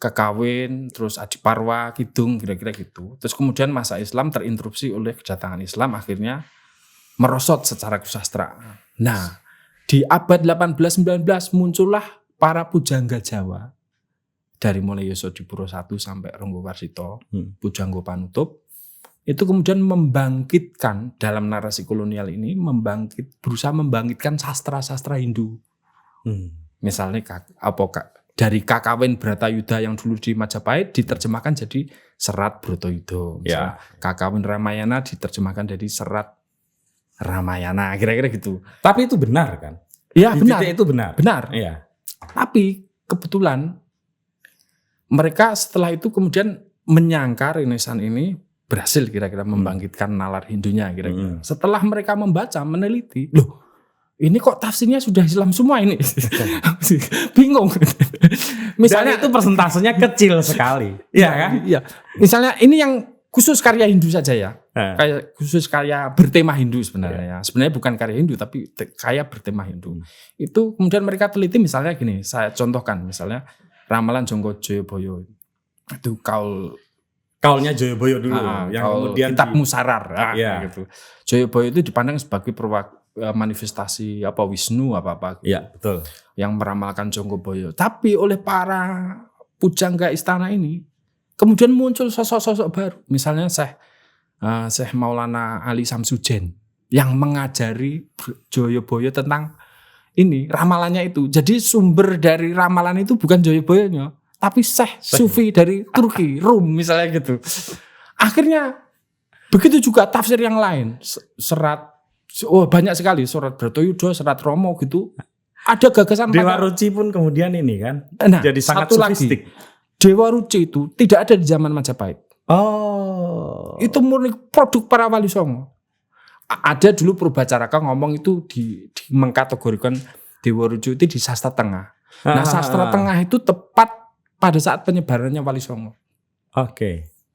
kakawin, terus Adiparwa, Kidung, kira-kira gitu. Terus kemudian masa Islam terinterupsi oleh kedatangan Islam, akhirnya merosot secara kesusastraan. Nah, di abad 18-19 muncullah para pujangga Jawa dari mulai Yosodipuro I sampai Ronggo Warsito, Pujangga Panutup. Itu kemudian membangkitkan dalam narasi kolonial ini berusaha membangkitkan sastra-sastra Hindu. Misalnya dari Kakawin Bratayuda yang dulu di Majapahit diterjemahkan jadi Serat Bratayuda. Misalnya Kakawin Ramayana diterjemahkan jadi Serat Ramayana, kira-kira gitu. Tapi itu benar kan? Iya, benar. Itu benar. Benar. Iya. Tapi kebetulan mereka setelah itu kemudian menyangka Renaissance ini berhasil kira-kira membangkitkan nalar Hindunya kira-kira. Setelah mereka membaca, meneliti, loh ini kok tafsirnya sudah Islam semua ini. Bingung. Misalnya itu persentasenya kecil sekali. Iya kan? Iya. Misalnya ini yang khusus karya Hindu saja ya. Kayak khusus karya bertema Hindu sebenarnya ya. Sebenarnya bukan karya Hindu tapi karya bertema Hindu. Itu kemudian mereka teliti misalnya gini, saya contohkan misalnya ramalan Jonggo Joyoboyo. Itu kaulnya Joyoboyo dulu yang kemudian kitab Musarar gitu. Joyoboyo itu dipandang sebagai manifestasi Wisnu apa gitu. Iya, betul. Yang meramalkan Jonggoboyo. Tapi oleh para pujangga istana ini kemudian muncul sosok-sosok baru. Misalnya Syekh Maulana Ali Samsudin yang mengajari Joyoboyo tentang ini ramalannya itu. Jadi sumber dari ramalan itu bukan Joyoboyonya, tapi Syekh Sufi dari Turki, Rum misalnya gitu. Akhirnya begitu juga tafsir yang lain, banyak sekali Serat Bratayuda, Serat Romo gitu. Ada gagasan Dewa Ruci pun kemudian ini kan jadi sangat sofistik. Dewa Ruci itu tidak ada di zaman Majapahit. Itu murni produk para Wali Songo. Ada dulu Purbacaraka ngomong itu mengkategorikan Dewa Ruci itu di sastra tengah. Nah, sastra tengah itu tepat pada saat penyebarannya Wali Songo.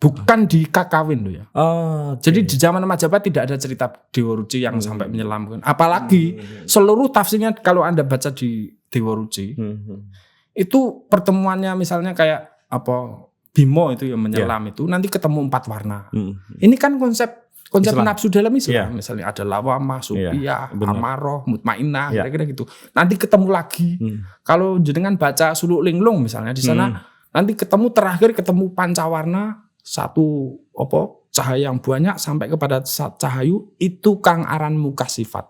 Bukan di Kakawin loh ya. Jadi di zaman Majapahit tidak ada cerita Dewa Ruci yang sampai menyelamkan. Apalagi seluruh tafsirnya kalau Anda baca di Dewa Ruci, itu pertemuannya misalnya kayak Bimo itu yang menyelam itu nanti ketemu 4 warna. Ini kan konsep konsep Islam. nafsu dalam Islam. Iya. Misalnya ada lawamah, supiyah, benar. amarah, mutmainnah, Iya. kira-kira gitu. Nanti ketemu lagi. Kalau jenengan baca Suluk Linglung misalnya di sana nanti ketemu terakhir ketemu pancawarna satu cahaya yang banyak sampai kepada cahayu itu kang aran muka sifat.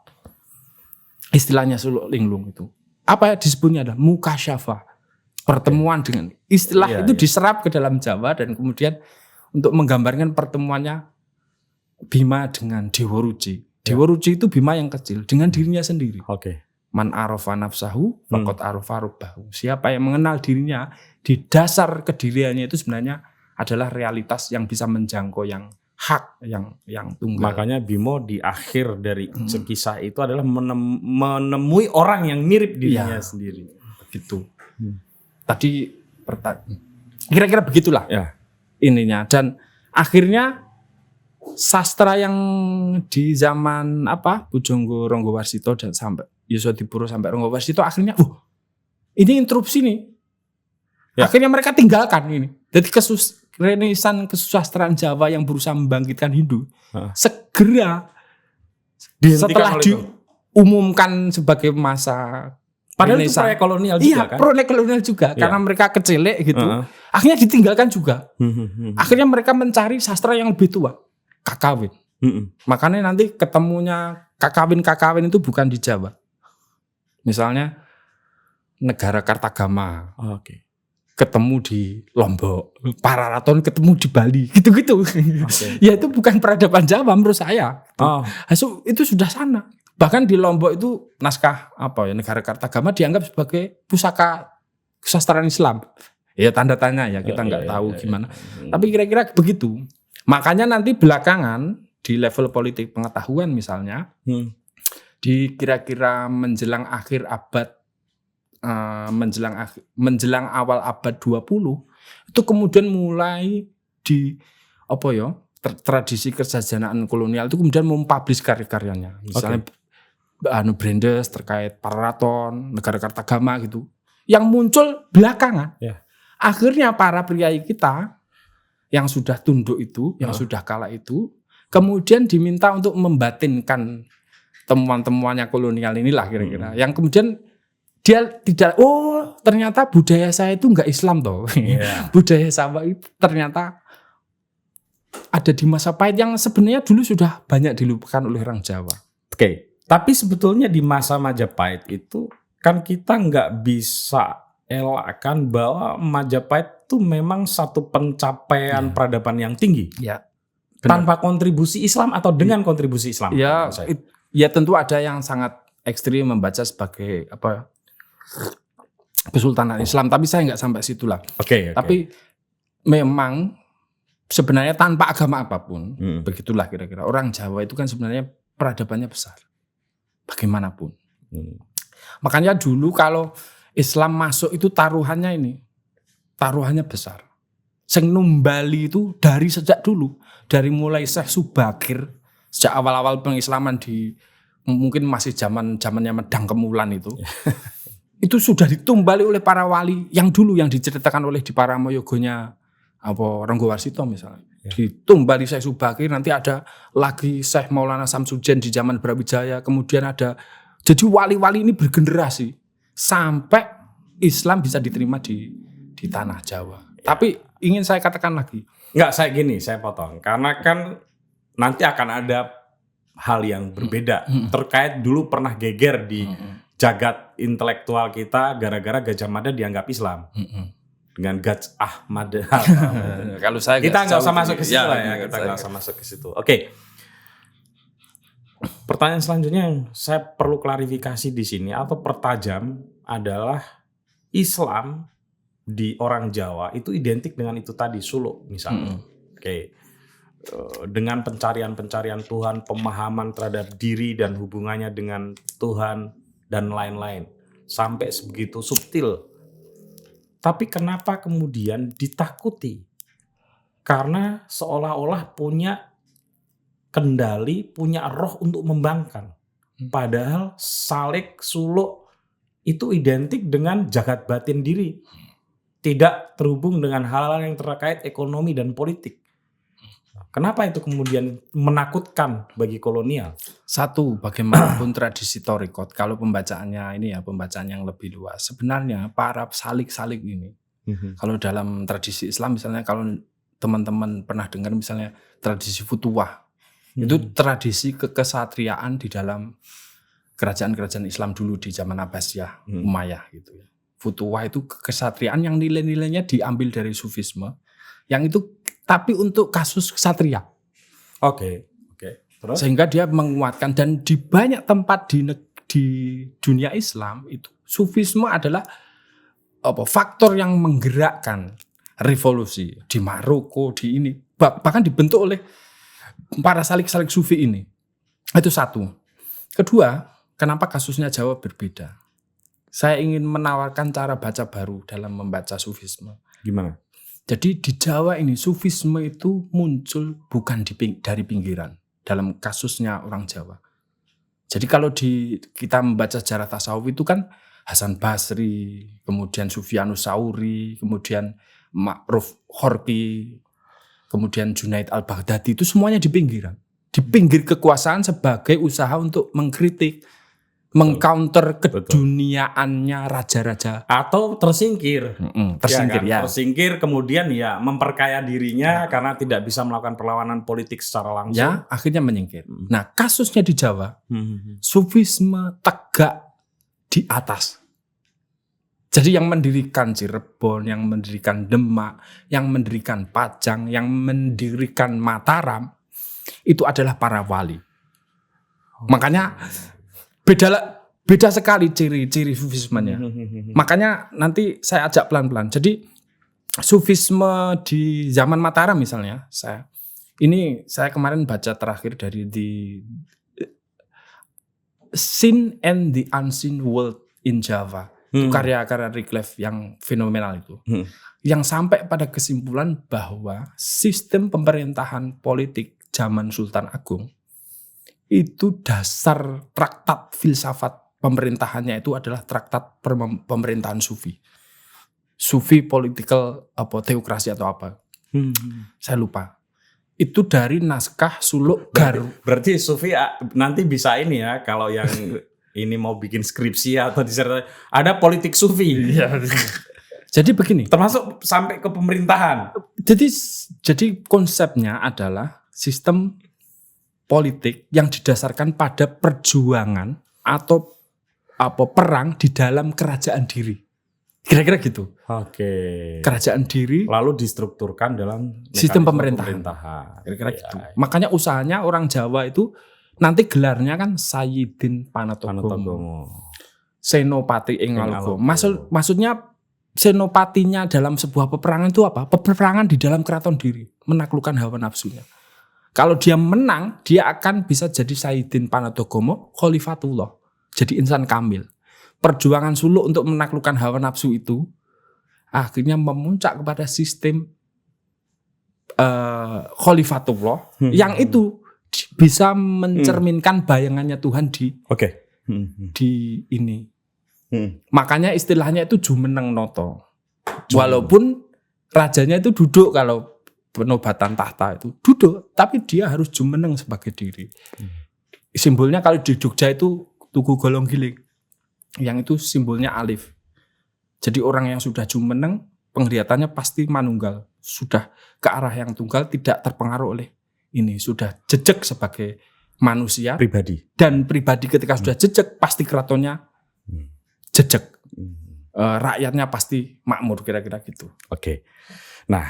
Istilahnya Suluk Linglung itu. Apa disebutnya adalah mukasyafa. Pertemuan dengan istilah itu diserap ke dalam Jawa dan kemudian untuk menggambarkan pertemuannya Bima dengan Dewa Ruci. Dewa Ruci itu Bima yang kecil dengan dirinya sendiri. Man arafa nafsahu faqad arafa rabbahu. Siapa yang mengenal dirinya di dasar kediriannya itu sebenarnya adalah realitas yang bisa menjangkau yang hak, yang tunggal. Makanya Bimo di akhir dari kisah itu adalah menemui orang yang mirip dirinya sendiri. Begitu. Tadi kira-kira begitulah ininya. Dan akhirnya sastra yang di zaman Pujangga Ranggawarsita dan sampai Yuswadipuro sampai Ranggawarsita akhirnya ini interupsi nih. Akhirnya mereka tinggalkan ini. Jadi renesan kesusastraan Jawa yang berusaha membangkitkan Hindu segera setelah diumumkan sebagai masa padahal itu proyek kolonial juga kan? Iya, proyek kolonial juga. Karena mereka kecelek gitu. Akhirnya ditinggalkan juga. Akhirnya mereka mencari sastra yang lebih tua. Kakawin. Makanya nanti ketemunya kakawin itu bukan di Jawa. Misalnya negara Kartagama. Ketemu di Lombok. Pararaton ketemu di Bali. Gitu-gitu. Ya itu bukan peradaban Jawa menurut saya. Itu sudah sana. Bahkan di Lombok itu naskah negara Kartagama dianggap sebagai pusaka kesusastraan Islam. Ya tanda tanya ya kita nggak tahu gimana. Tapi kira-kira begitu. Makanya nanti belakangan di level politik pengetahuan misalnya di kira-kira menjelang akhir abad menjelang awal abad 20 itu kemudian mulai di tradisi kesajanaan kolonial itu kemudian mempublish karya-karyanya. Misalnya Brandes terkait Pararaton, negara Kartagama gitu. Yang muncul belakangan. Akhirnya para priai kita yang sudah tunduk itu, yang sudah kalah itu, kemudian diminta untuk membatinkan temuan-temuannya kolonial inilah kira-kira. Yang kemudian dia tidak, ternyata budaya saya itu enggak Islam toh. Budaya Jawa itu ternyata ada di Majapahit yang sebenarnya dulu sudah banyak dilupakan oleh orang Jawa. Tapi sebetulnya di masa Majapahit itu kan kita nggak bisa elakkan bahwa Majapahit itu memang satu pencapaian peradaban yang tinggi. Tanpa kontribusi Islam atau dengan kontribusi Islam? Ya tentu ada yang sangat ekstrim membaca sebagai Kesultanan Islam, tapi saya nggak sampai situlah. Tapi memang sebenarnya tanpa agama apapun, begitulah kira-kira. Orang Jawa itu kan sebenarnya peradabannya besar. Bagaimanapun. Makanya dulu kalau Islam masuk itu taruhannya besar. Sing numbali itu dari sejak dulu, dari mulai Syekh Subakir sejak awal-awal pengislaman di mungkin masih zamannya Medang Kemulan itu. Itu sudah ditumbali oleh para wali yang dulu yang diceritakan oleh di Paramoyogonya Ranggawarsita misalnya. Ditumbali Syekh Subakir, nanti ada lagi Syekh Maulana Samsudin di zaman Brawijaya, kemudian ada, jadi wali-wali ini bergenerasi sampai Islam bisa diterima di tanah Jawa. Tapi ingin saya katakan lagi, saya potong karena kan nanti akan ada hal yang berbeda terkait dulu pernah geger di jagat intelektual kita gara-gara Gajah Mada dianggap Islam. Dengan Gajah Mada. Kalau saya kita nggak usah masuk ke situ ya. Kita nggak usah masuk ke situ. Pertanyaan selanjutnya yang saya perlu klarifikasi di sini atau pertajam adalah Islam di orang Jawa itu identik dengan itu tadi suluk misalnya. Dengan pencarian Tuhan, pemahaman terhadap diri dan hubungannya dengan Tuhan dan lain-lain sampai sebegitu subtil. Tapi kenapa kemudian ditakuti? Karena seolah-olah punya kendali, punya roh untuk membangkang. Padahal salik, suluk itu identik dengan jagat batin diri. Tidak terhubung dengan hal-hal yang terkait ekonomi dan politik. Kenapa itu kemudian menakutkan bagi kolonial? Satu, bagaimanapun tradisi Thorikot, kalau pembacaannya ini ya pembacaan yang lebih luas. Sebenarnya para salik-salik ini, kalau dalam tradisi Islam misalnya, kalau teman-teman pernah dengar misalnya tradisi Futuwah, itu tradisi kekesatriaan di dalam kerajaan-kerajaan Islam dulu di zaman Abbasiyah, Umayyah gitu ya. Futuwah itu kekesatriaan yang nilai-nilainya diambil dari Sufisme, yang itu tapi untuk kasus ksatria. Oke. Terus? Sehingga dia menguatkan, dan di banyak tempat di dunia Islam itu Sufisme adalah faktor yang menggerakkan revolusi di Maroko, di ini bahkan dibentuk oleh para salik-salik sufi ini. Itu satu. Kedua, kenapa kasusnya Jawa berbeda? Saya ingin menawarkan cara baca baru dalam membaca Sufisme. Gimana? Jadi di Jawa ini Sufisme itu muncul bukan dari pinggiran dalam kasusnya orang Jawa. Jadi kalau kita membaca sejarah tasawuf itu kan Hasan Basri, kemudian Sufyanus Tsauri, kemudian Ma'ruf Khorqi, kemudian Junaid al-Baghdadi, itu semuanya di pinggiran. Di pinggir kekuasaan sebagai usaha untuk mengkritik, mengcounter keduniaannya raja-raja, atau tersingkir. Tersingkir ya. Tersingkir kemudian ya memperkaya dirinya karena tidak bisa melakukan perlawanan politik secara langsung. Ya, akhirnya menyingkir. Nah, kasusnya di Jawa, Sufisme tegak di atas. Jadi yang mendirikan Cirebon, yang mendirikan Demak, yang mendirikan Pajang, yang mendirikan Mataram, itu adalah para wali. Makanya beda sekali ciri-ciri Sufismenya. Makanya nanti saya ajak pelan-pelan. Jadi Sufisme di zaman Mataram misalnya, saya kemarin baca terakhir dari The Seen and the Unseen World in Java. Itu karya-karya Wycliffe yang fenomenal itu. Yang sampai pada kesimpulan bahwa sistem pemerintahan politik zaman Sultan Agung itu dasar traktat filsafat pemerintahannya itu adalah traktat pemerintahan Sufi. Sufi political teokrasi atau apa. Saya lupa. Itu dari naskah suluk Garu. Berarti Sufi nanti bisa ini ya, kalau yang ini mau bikin skripsi atau disertasi, ada politik Sufi. Jadi begini. Termasuk sampai ke pemerintahan. Jadi konsepnya adalah sistem politik yang didasarkan pada perjuangan atau perang di dalam kerajaan diri. Kira-kira gitu. Oke. Kerajaan diri lalu distrukturkan dalam sistem pemerintahan. Kira-kira gitu. Makanya usahanya orang Jawa itu nanti gelarnya kan Sayyidin Panatogomo. Senopati ing Algo. Maksudnya senopatinya dalam sebuah peperangan itu apa? Peperangan di dalam keraton diri, menaklukkan hawa nafsunya. Kalau dia menang, dia akan bisa jadi Sayyidin Panatogomo, Khalifatullah. Jadi insan kamil. Perjuangan suluk untuk menaklukkan hawa nafsu itu akhirnya memuncak kepada sistem Khalifatullah yang itu bisa mencerminkan bayangannya Tuhan di ini. Makanya istilahnya itu jumeneng noto. Walaupun rajanya itu duduk, kalau penobatan tahta itu duduk, tapi dia harus jumeneng sebagai diri. Simbolnya kalau di Jogja itu tugu golong giling, yang itu simbolnya alif. Jadi orang yang sudah jumeneng, penglihatannya pasti manunggal, sudah ke arah yang tunggal, tidak terpengaruh oleh ini, sudah jejak sebagai manusia pribadi. Dan pribadi ketika sudah jejak, pasti keratonnya jejak. Rakyatnya pasti makmur, kira-kira gitu. Oke. Nah,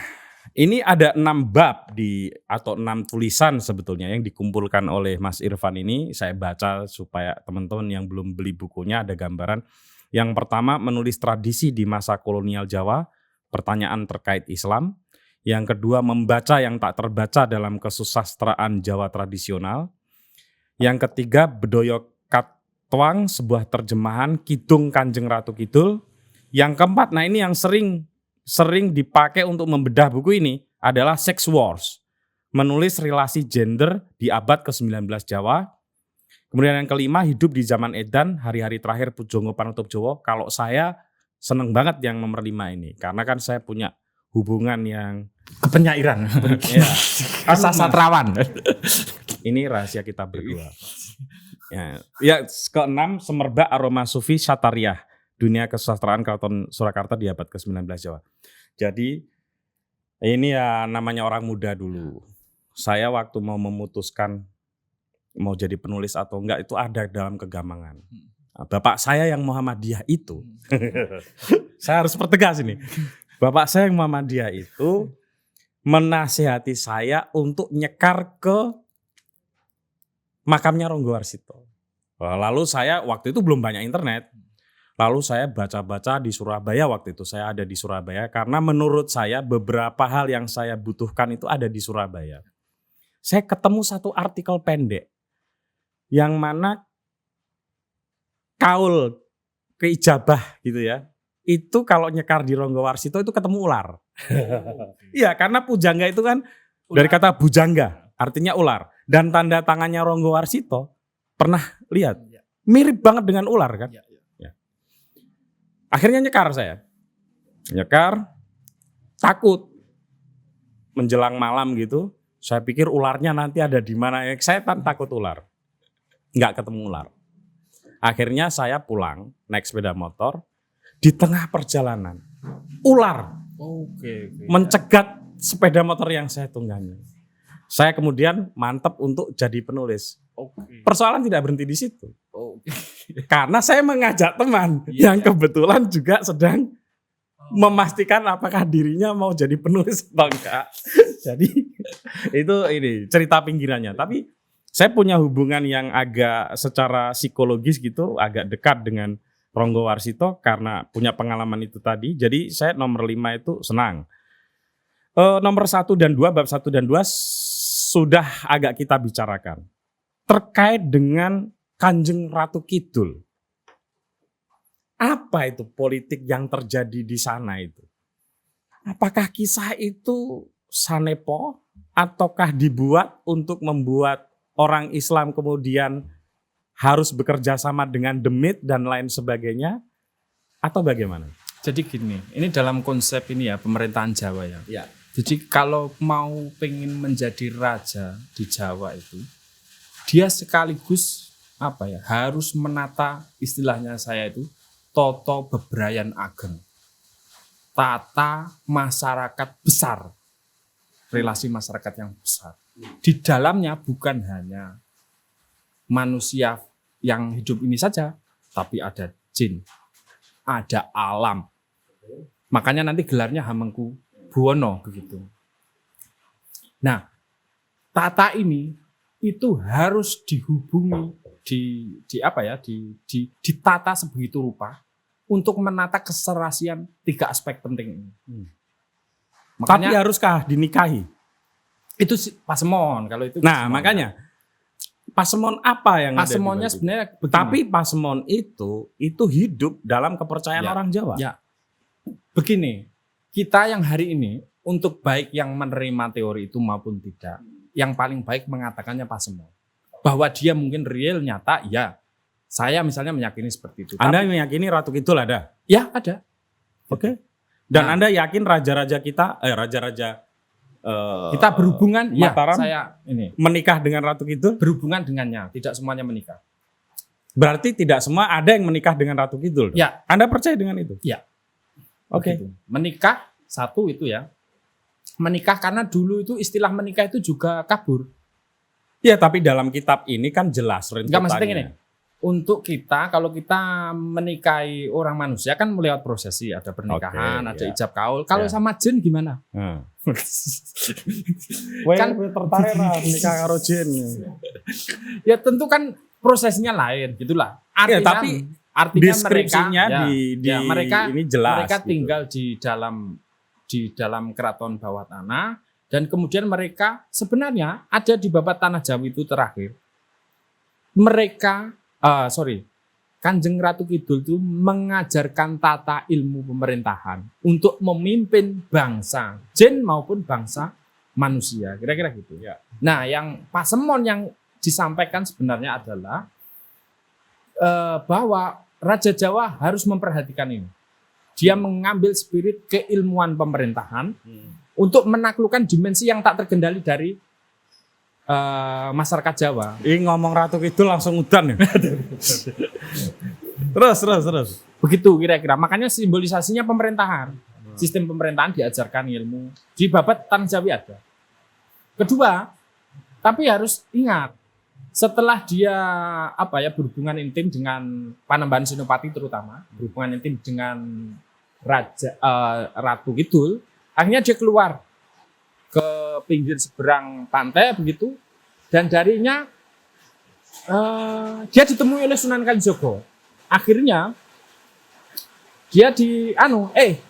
ini ada 6 bab atau 6 tulisan sebetulnya yang dikumpulkan oleh Mas Irfan ini. Saya baca supaya teman-teman yang belum beli bukunya ada gambaran. Yang pertama, menulis tradisi di masa kolonial Jawa, pertanyaan terkait Islam. Yang kedua, membaca yang tak terbaca dalam kesusastraan Jawa tradisional. Yang ketiga, Bedoyo Katwang, sebuah terjemahan Kidung Kanjeng Ratu Kidul. Yang keempat, nah ini yang sering dipakai untuk membedah buku ini adalah Sex Wars, menulis relasi gender di abad ke-19 Jawa. Kemudian yang kelima, hidup di zaman edan, hari-hari terakhir Pujongo Panutup Jowo. Kalau saya seneng banget yang nomor 5 ini, karena kan saya punya hubungan yang kepenyairan. ya, sastrawan. Ini rahasia kita berdua. Ya, keenam, Semerbak Aroma Sufi Syatariah, dunia kesusastraan Keraton Surakarta di abad ke-19 Jawa. Jadi ini ya namanya orang muda dulu. Saya waktu mau memutuskan mau jadi penulis atau enggak itu ada dalam kegamangan. Nah, bapak saya yang Muhammadiyah itu, saya harus pertegas ini. Bapak saya yang Muhammadiyah itu menasihati saya untuk nyekar ke makamnya Ronggo Warsito. Lalu saya waktu itu belum banyak internet. Lalu saya baca-baca di Surabaya waktu itu. Saya ada di Surabaya karena menurut saya beberapa hal yang saya butuhkan itu ada di Surabaya. Saya ketemu satu artikel pendek yang mana kaul keijabah gitu ya. Itu kalau nyekar di Ronggo Warsito itu ketemu ular. Iya, karena pujangga itu kan dari kata bujangga, artinya ular. Dan tanda tangannya Ronggo Warsito pernah lihat, mirip banget dengan ular kan. Ya. Akhirnya nyekar saya. Nyekar, takut. Menjelang malam gitu, saya pikir ularnya nanti ada di mana. Saya takut ular. Nggak ketemu ular. Akhirnya saya pulang, naik sepeda motor. Di tengah perjalanan, ular mencegat sepeda motor yang saya tunggangi. Saya kemudian mantap untuk jadi penulis. Persoalan tidak berhenti di situ. Karena saya mengajak teman yang kebetulan juga sedang memastikan apakah dirinya mau jadi penulis atau enggak. Jadi itu ini cerita pinggirannya. Tapi saya punya hubungan yang agak secara psikologis gitu, agak dekat dengan Ronggo Warsito karena punya pengalaman itu tadi. Jadi saya nomor 5 itu senang. Nomor 1 dan 2, bab 1 dan 2 sudah agak kita bicarakan. Terkait dengan Kanjeng Ratu Kidul. Apa itu politik yang terjadi di sana itu? Apakah kisah itu sanepo ataukah dibuat untuk membuat orang Islam kemudian harus bekerja sama dengan demit dan lain sebagainya, atau bagaimana? Jadi gini, ini dalam konsep ini ya pemerintahan Jawa ya. Jadi kalau mau pengen menjadi raja di Jawa itu, dia sekaligus harus menata, istilahnya saya itu toto bebrayan ageng, tata masyarakat besar, relasi masyarakat yang besar. Di dalamnya bukan hanya manusia yang hidup ini saja, tapi ada jin, ada alam. Makanya nanti gelarnya Hamengku Buwono begitu. Nah, tata ini itu harus dihubungi, ditata sebegitu rupa untuk menata keserasian 3 aspek penting ini. Makanya, tapi haruskah dinikahi? Itu pasemon kalau itu. Nah, pasemon. Makanya pasemon apa yang pasemonnya sebenarnya begini. Tapi pasemon itu hidup dalam kepercayaan orang Jawa. Ya. Begini, kita yang hari ini untuk baik yang menerima teori itu maupun tidak, yang paling baik mengatakannya pasemon. Bahwa dia mungkin real, nyata, ya. Saya misalnya meyakini seperti itu. Anda meyakini Ratu Kidul ada? Ya, ada. Oke. Dan Anda yakin raja-raja kita, kita berhubungan, Mataram, saya ini menikah dengan Ratu Kidul? Berhubungan dengannya, tidak semuanya menikah. Berarti tidak semua ada yang menikah dengan Ratu Kidul? Ya. Anda percaya dengan itu? Ya. Oke. Menikah, satu itu ya. Menikah karena dulu itu istilah menikah itu juga kabur. Ya, tapi dalam kitab ini kan jelas rentetannya. Enggak, maksudnya gini. Untuk kita, kalau kita menikahi orang manusia kan lewat prosesi, ada pernikahan, ada ijab kaul. Kalau sama jin gimana? Kan tertarik lah menikah karo jin. Ya tentu kan prosesnya lain, gitulah. Artinya, tapi deskripsinya mereka ini jelas. Mereka tinggal di dalam keraton bawah tanah, dan kemudian mereka sebenarnya ada di babat tanah Jawa itu terakhir. Kanjeng Ratu Kidul itu mengajarkan tata ilmu pemerintahan untuk memimpin bangsa jin maupun bangsa manusia, kira-kira gitu ya. Nah, yang pasemon yang disampaikan sebenarnya adalah bahwa Raja Jawa harus memperhatikan ini. dia mengambil spirit keilmuan pemerintahan untuk menaklukkan dimensi yang tak terkendali dari masyarakat Jawa. Ini ngomong Ratu Kidul langsung udan ya. Terus. Begitu kira-kira. Makanya simbolisasinya pemerintahan. Sistem pemerintahan diajarkan ilmu. Di babat Tanjawi ada. Kedua, tapi harus ingat, setelah dia berhubungan intim dengan Panembahan Senopati terutama, berhubungan intim dengan Ratu Kidul, akhirnya dia keluar ke pinggir seberang pantai begitu, dan darinya dia ditemui oleh Sunan Kalijogo. Akhirnya dia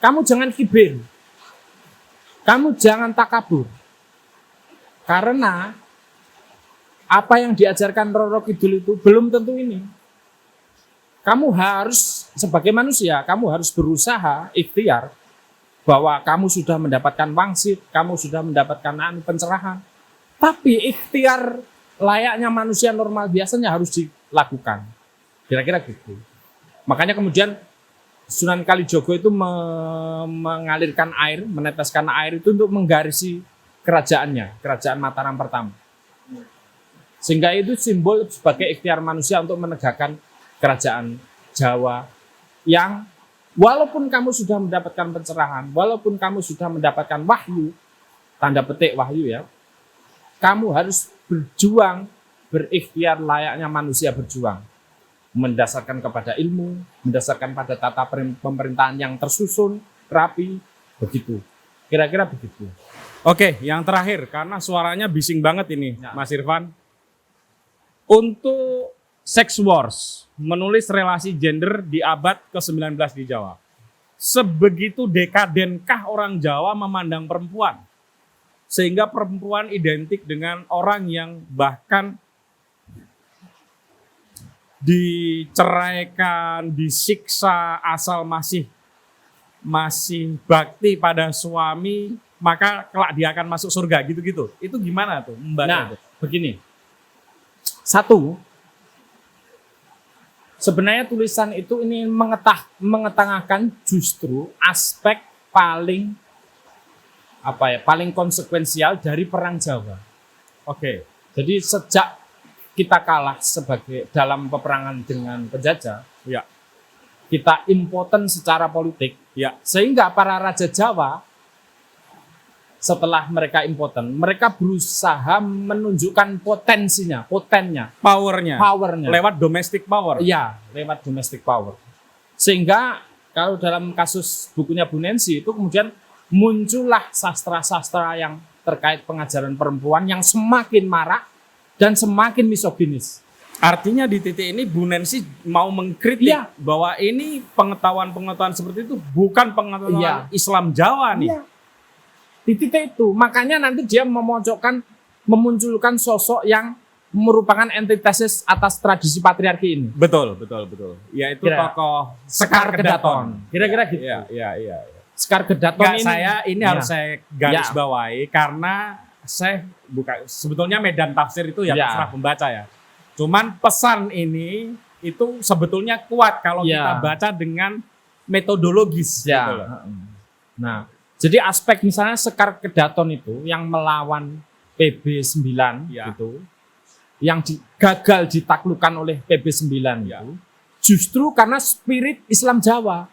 kamu jangan kibir, kamu jangan takabur, karena apa yang diajarkan Roro Kidul itu belum tentu ini. Kamu harus sebagai manusia, kamu harus berusaha ikhtiar bahwa kamu sudah mendapatkan wangsit, kamu sudah mendapatkan pencerahan. Tapi ikhtiar layaknya manusia normal biasanya harus dilakukan. Kira-kira gitu. Makanya kemudian Sunan Kalijogo itu mengalirkan air, meneteskan air itu untuk menggarisi kerajaannya, kerajaan Mataram pertama. Sehingga itu simbol sebagai ikhtiar manusia untuk menegakkan kerajaan Jawa yang walaupun kamu sudah mendapatkan pencerahan, walaupun kamu sudah mendapatkan wahyu, tanda petik wahyu ya, kamu harus berjuang, berikhtiar layaknya manusia berjuang. Mendasarkan kepada ilmu, mendasarkan pada tata pemerintahan yang tersusun, rapi, begitu. Kira-kira begitu. Oke, yang terakhir, karena suaranya bising banget ini, Mas Irfan. Untuk Sex Wars, menulis relasi gender di abad ke-19 di Jawa. Sebegitu dekadenkah orang Jawa memandang perempuan? Sehingga perempuan identik dengan orang yang bahkan diceraikan, disiksa asal masih bakti pada suami, maka kelak dia akan masuk surga gitu-gitu. Itu gimana tuh membaca? Begini. Satu, sebenarnya tulisan itu ini mengetengahkan justru aspek paling konsekuensial dari perang Jawa. Oke. Jadi sejak kita kalah dalam peperangan dengan penjajah, ya, kita impoten secara politik, ya, sehingga para raja Jawa setelah mereka impoten, mereka berusaha menunjukkan potennya, powernya, lewat domestic power. Iya, lewat domestic power. Sehingga kalau dalam kasus bukunya Bu Nancy itu kemudian muncullah sastra-sastra yang terkait pengajaran perempuan yang semakin marak dan semakin misoginis. Artinya di titik ini Bu Nancy mau mengkritik bahwa ini pengetahuan-pengetahuan seperti itu bukan pengetahuan Islam Jawa nih. Iya. Di titik itu, makanya nanti dia memunculkan sosok yang merupakan antitesis atas tradisi patriarki ini. Betul. Yaitu tokoh Sekar Kedaton. Kira-kira gitu. Iya. Sekar Kedaton ini harus saya garis bawahi karena saya sebetulnya medan tafsir itu terserah pembaca ya. Cuman pesan ini itu sebetulnya kuat kalau kita baca dengan metodologis. Gitu loh. Nah, jadi aspek misalnya Sekar Kedaton itu yang melawan PB9 gitu, yang gagal ditaklukkan oleh PB9 itu, justru karena spirit Islam Jawa.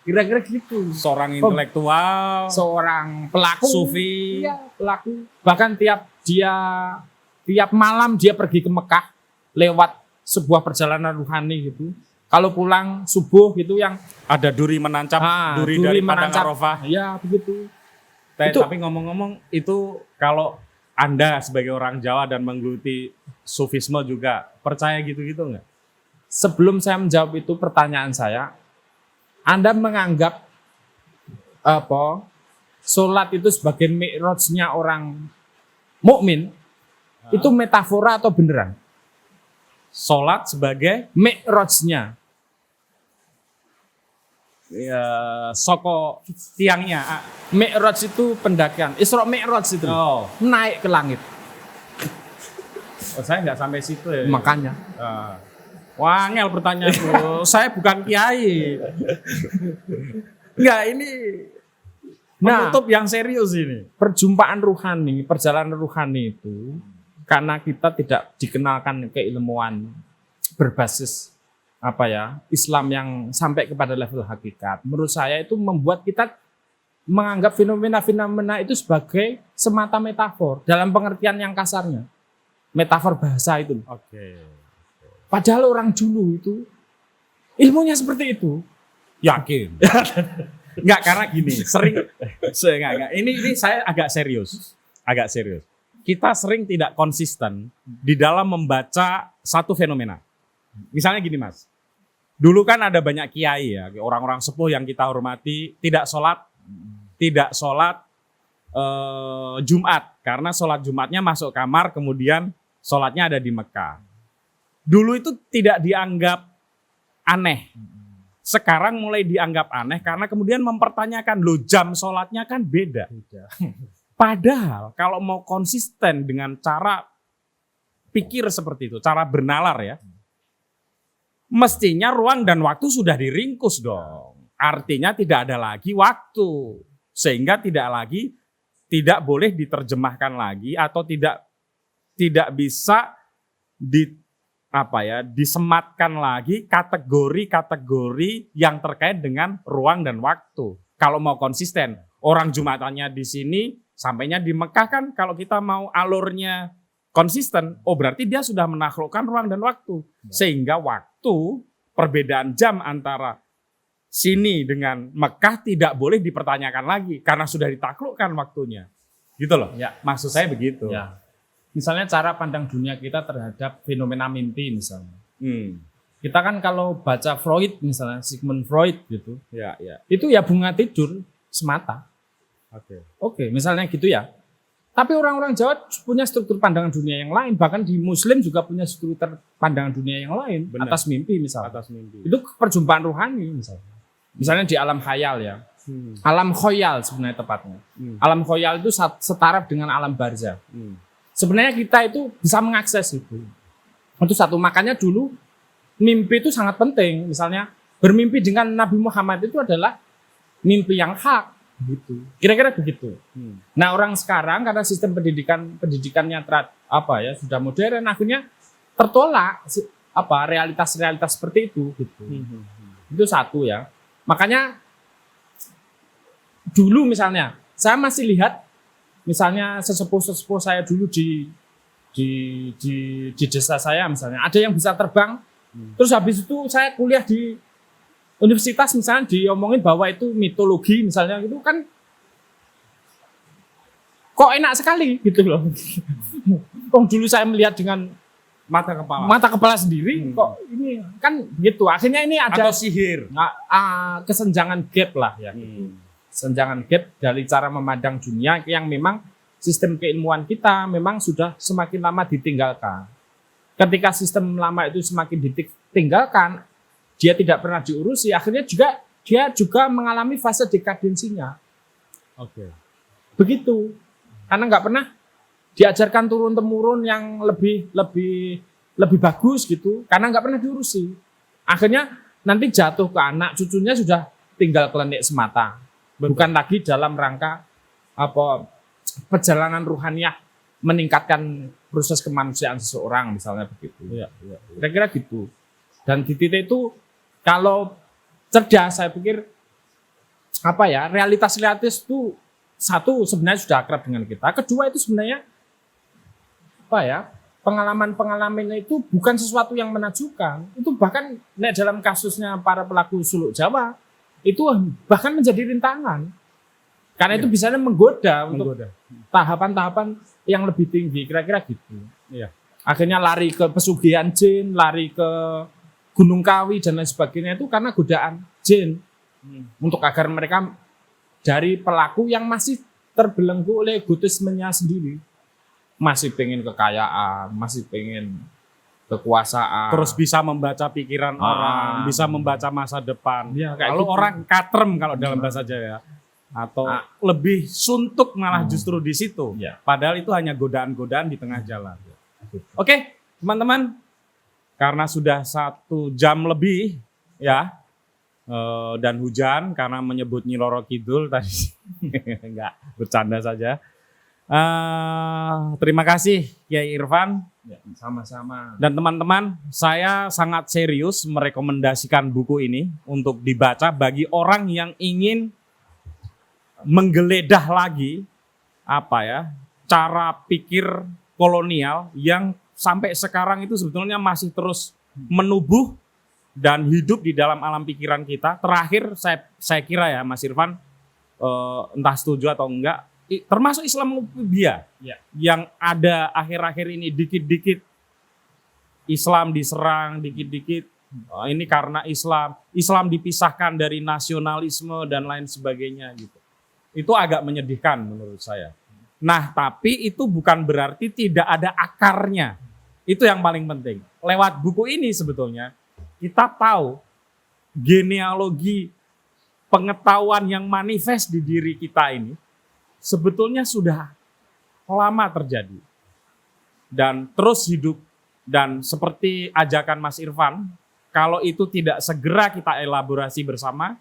Kira-kira gitu. Seorang intelektual, seorang pelaku, sufi, pelaku. Bahkan tiap malam dia pergi ke Mekah lewat sebuah perjalanan ruhani gitu. Kalau pulang subuh gitu yang ada duri menancap, duri dari Padang Arafah. Iya, begitu. Tapi ngomong-ngomong itu kalau Anda sebagai orang Jawa dan menggeluti sufisme juga percaya gitu-gitu nggak? Sebelum saya menjawab itu pertanyaan saya, Anda menganggap sholat itu sebagai mi'rajnya orang mukmin itu metafora atau beneran? Sholat sebagai mi'rajnya. Ya, soko tiangnya. Mi'raj itu pendakian. Isra Mi'raj itu. Naik ke langit. Saya nggak sampai situ ya. Makanya. Wangel pertanyaanku. Saya bukan kiai. Enggak, ini menutup yang serius ini. Perjumpaan rohani, perjalanan rohani itu karena kita tidak dikenalkan keilmuan berbasis Islam yang sampai kepada level hakikat. Menurut saya itu membuat kita menganggap fenomena-fenomena itu sebagai semata metafor dalam pengertian yang kasarnya. Metafor bahasa itu. Oke. Padahal orang dulu itu ilmunya seperti itu. Yakin. Enggak, karena gini, ini saya agak serius. Kita sering tidak konsisten di dalam membaca satu fenomena. Misalnya gini Mas, dulu kan ada banyak kiai ya, orang-orang sepuh yang kita hormati tidak sholat Jumat, karena sholat Jumatnya masuk kamar, kemudian sholatnya ada di Mekah. Dulu itu tidak dianggap aneh. Sekarang mulai dianggap aneh karena kemudian mempertanyakan, loh jam sholatnya kan beda. Padahal kalau mau konsisten dengan cara pikir seperti itu, cara bernalar ya, mestinya ruang dan waktu sudah diringkus dong. Artinya tidak ada lagi waktu, sehingga tidak boleh diterjemahkan lagi atau tidak bisa disematkan lagi kategori-kategori yang terkait dengan ruang dan waktu. Kalau mau konsisten, orang Jumatannya di sini, sampainya di Mekah kan, kalau kita mau alurnya konsisten, berarti dia sudah menaklukkan ruang dan waktu. Sehingga waktu, perbedaan jam antara sini dengan Mekah tidak boleh dipertanyakan lagi, karena sudah ditaklukkan waktunya. Gitu loh, ya, maksud saya begitu. Ya. Misalnya cara pandang dunia kita terhadap fenomena mimpi misalnya. Kita kan kalau baca Freud misalnya, Sigmund Freud gitu, itu ya bunga tidur semata. Oke, misalnya gitu ya. Tapi orang-orang Jawa punya struktur pandangan dunia yang lain, bahkan di Muslim juga punya struktur pandangan dunia yang lain. Benar. Atas mimpi misalnya. Itu perjumpaan rohani misalnya. Misalnya di alam khayal ya. Alam khoyal sebenarnya tepatnya. Alam khoyal itu setara dengan alam barzah. Sebenarnya kita itu bisa mengakses itu. Itu satu, makanya dulu mimpi itu sangat penting. Misalnya bermimpi dengan Nabi Muhammad itu adalah mimpi yang hak. Gitu. Kira-kira begitu. Nah orang sekarang karena sistem pendidikannya sudah modern, akhirnya tertolak realitas-realitas seperti itu. Gitu. Itu satu ya. Makanya dulu misalnya saya masih lihat misalnya sesepuh saya dulu di desa saya misalnya ada yang bisa terbang. Terus habis itu saya kuliah di universitas misalnya diomongin bahwa itu mitologi misalnya, gitu kan kok enak sekali gitu loh. Dulu saya melihat dengan mata kepala sendiri, kok ini kan gitu. Akhirnya ini ada atau sihir, kesenjangan gap lah ya. Senjangan gap dari cara memandang dunia yang memang sistem keilmuan kita memang sudah semakin lama ditinggalkan. Ketika sistem lama itu semakin ditinggalkan, dia tidak pernah diurusi, akhirnya dia juga mengalami fase dekadensinya. Begitu. Karena nggak pernah diajarkan turun-temurun yang lebih bagus gitu, karena nggak pernah diurusi. Akhirnya nanti jatuh ke anak cucunya sudah tinggal klenik semata. Bukan lagi dalam rangka perjalanan ruhaniyah meningkatkan proses kemanusiaan seseorang misalnya begitu. Kira-kira gitu. Dan di titik itu kalau cerdas, saya pikir realitas itu satu sebenarnya sudah akrab dengan kita. Kedua itu sebenarnya pengalaman-pengalaman itu bukan sesuatu yang menakjubkan. Itu bahkan dalam kasusnya para pelaku suluk Jawa itu bahkan menjadi rintangan. Karena itu bisa menggoda untuk tahapan-tahapan yang lebih tinggi, kira-kira gitu. Akhirnya lari ke pesugihan jin, lari ke Gunung Kawi dan lain sebagainya itu karena godaan jin. Untuk agar mereka dari pelaku yang masih terbelenggu oleh egoismenya sendiri. Masih pengen kekayaan, masih pengen kekuasaan. Terus bisa membaca pikiran orang, bisa membaca masa depan. Kalau gitu. Orang katrem kalau dalam bahasa Jawa. Atau lebih suntuk malah justru di situ. Padahal itu hanya godaan-godaan di tengah jalan. Oke, teman-teman. Karena sudah 1 jam lebih ya, dan hujan karena menyebut Nyi Roro Kidul tadi. Enggak, bercanda saja. Terima kasih Kiai Irfan. Ya, sama-sama. Dan teman-teman, saya sangat serius merekomendasikan buku ini untuk dibaca bagi orang yang ingin menggeledah lagi cara pikir kolonial yang sampai sekarang itu sebetulnya masih terus menubuh dan hidup di dalam alam pikiran kita. Terakhir saya kira ya Mas Irfan, entah setuju atau enggak, termasuk Islamophobia yang ada akhir-akhir ini, dikit-dikit Islam diserang, dikit-dikit ini karena Islam dipisahkan dari nasionalisme dan lain sebagainya gitu. Itu agak menyedihkan menurut saya. Nah, tapi itu bukan berarti tidak ada akarnya. Itu yang paling penting. Lewat buku ini sebetulnya kita tahu genealogi pengetahuan yang manifest di diri kita ini sebetulnya sudah lama terjadi dan terus hidup. Dan seperti ajakan Mas Irfan, kalau itu tidak segera kita elaborasi bersama,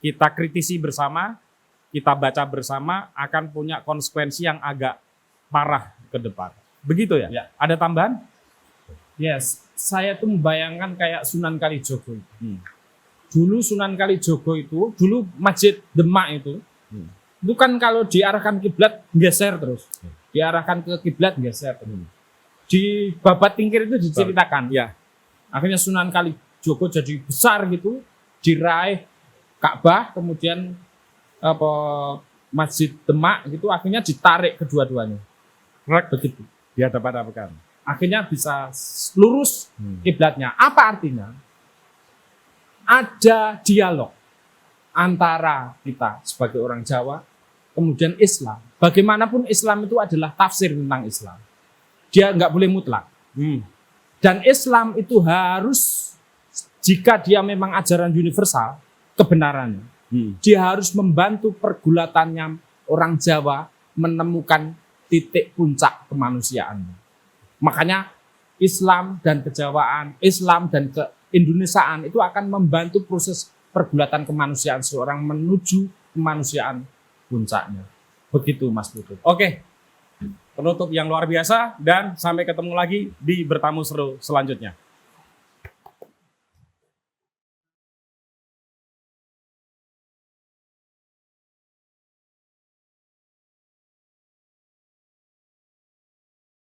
kita kritisi bersama, kita baca bersama, akan punya konsekuensi yang agak parah ke depan. Begitu ya? Ada tambahan? Yes, saya tuh membayangkan kayak Sunan Kalijogo itu. Dulu Sunan Kalijogo itu, dulu Masjid Demak itu kan kalau diarahkan kiblat geser terus. Diarahkan ke kiblat geser terus. Di Babat Tingkir itu diceritakan. Ya. Akhirnya Sunan Kalijogo jadi besar gitu, diraih Ka'bah, kemudian Masjid Demak gitu, akhirnya ditarik kedua-duanya. Begitu. Dihadap-hadapkan. Akhirnya bisa lurus kiblatnya. Apa artinya? Ada dialog antara kita sebagai orang Jawa, kemudian Islam. Bagaimanapun Islam itu adalah tafsir tentang Islam. Dia nggak boleh mutlak. Dan Islam itu harus, jika dia memang ajaran universal, kebenarannya, dia harus membantu pergulatannya orang Jawa menemukan titik puncak kemanusiaannya. Makanya Islam dan kejawaan, Islam dan keindonesiaan itu akan membantu proses pergulatan kemanusiaan seorang menuju kemanusiaan puncaknya. Begitu Mas Putut. Oke, penutup yang luar biasa dan sampai ketemu lagi di Bertamu Seru selanjutnya.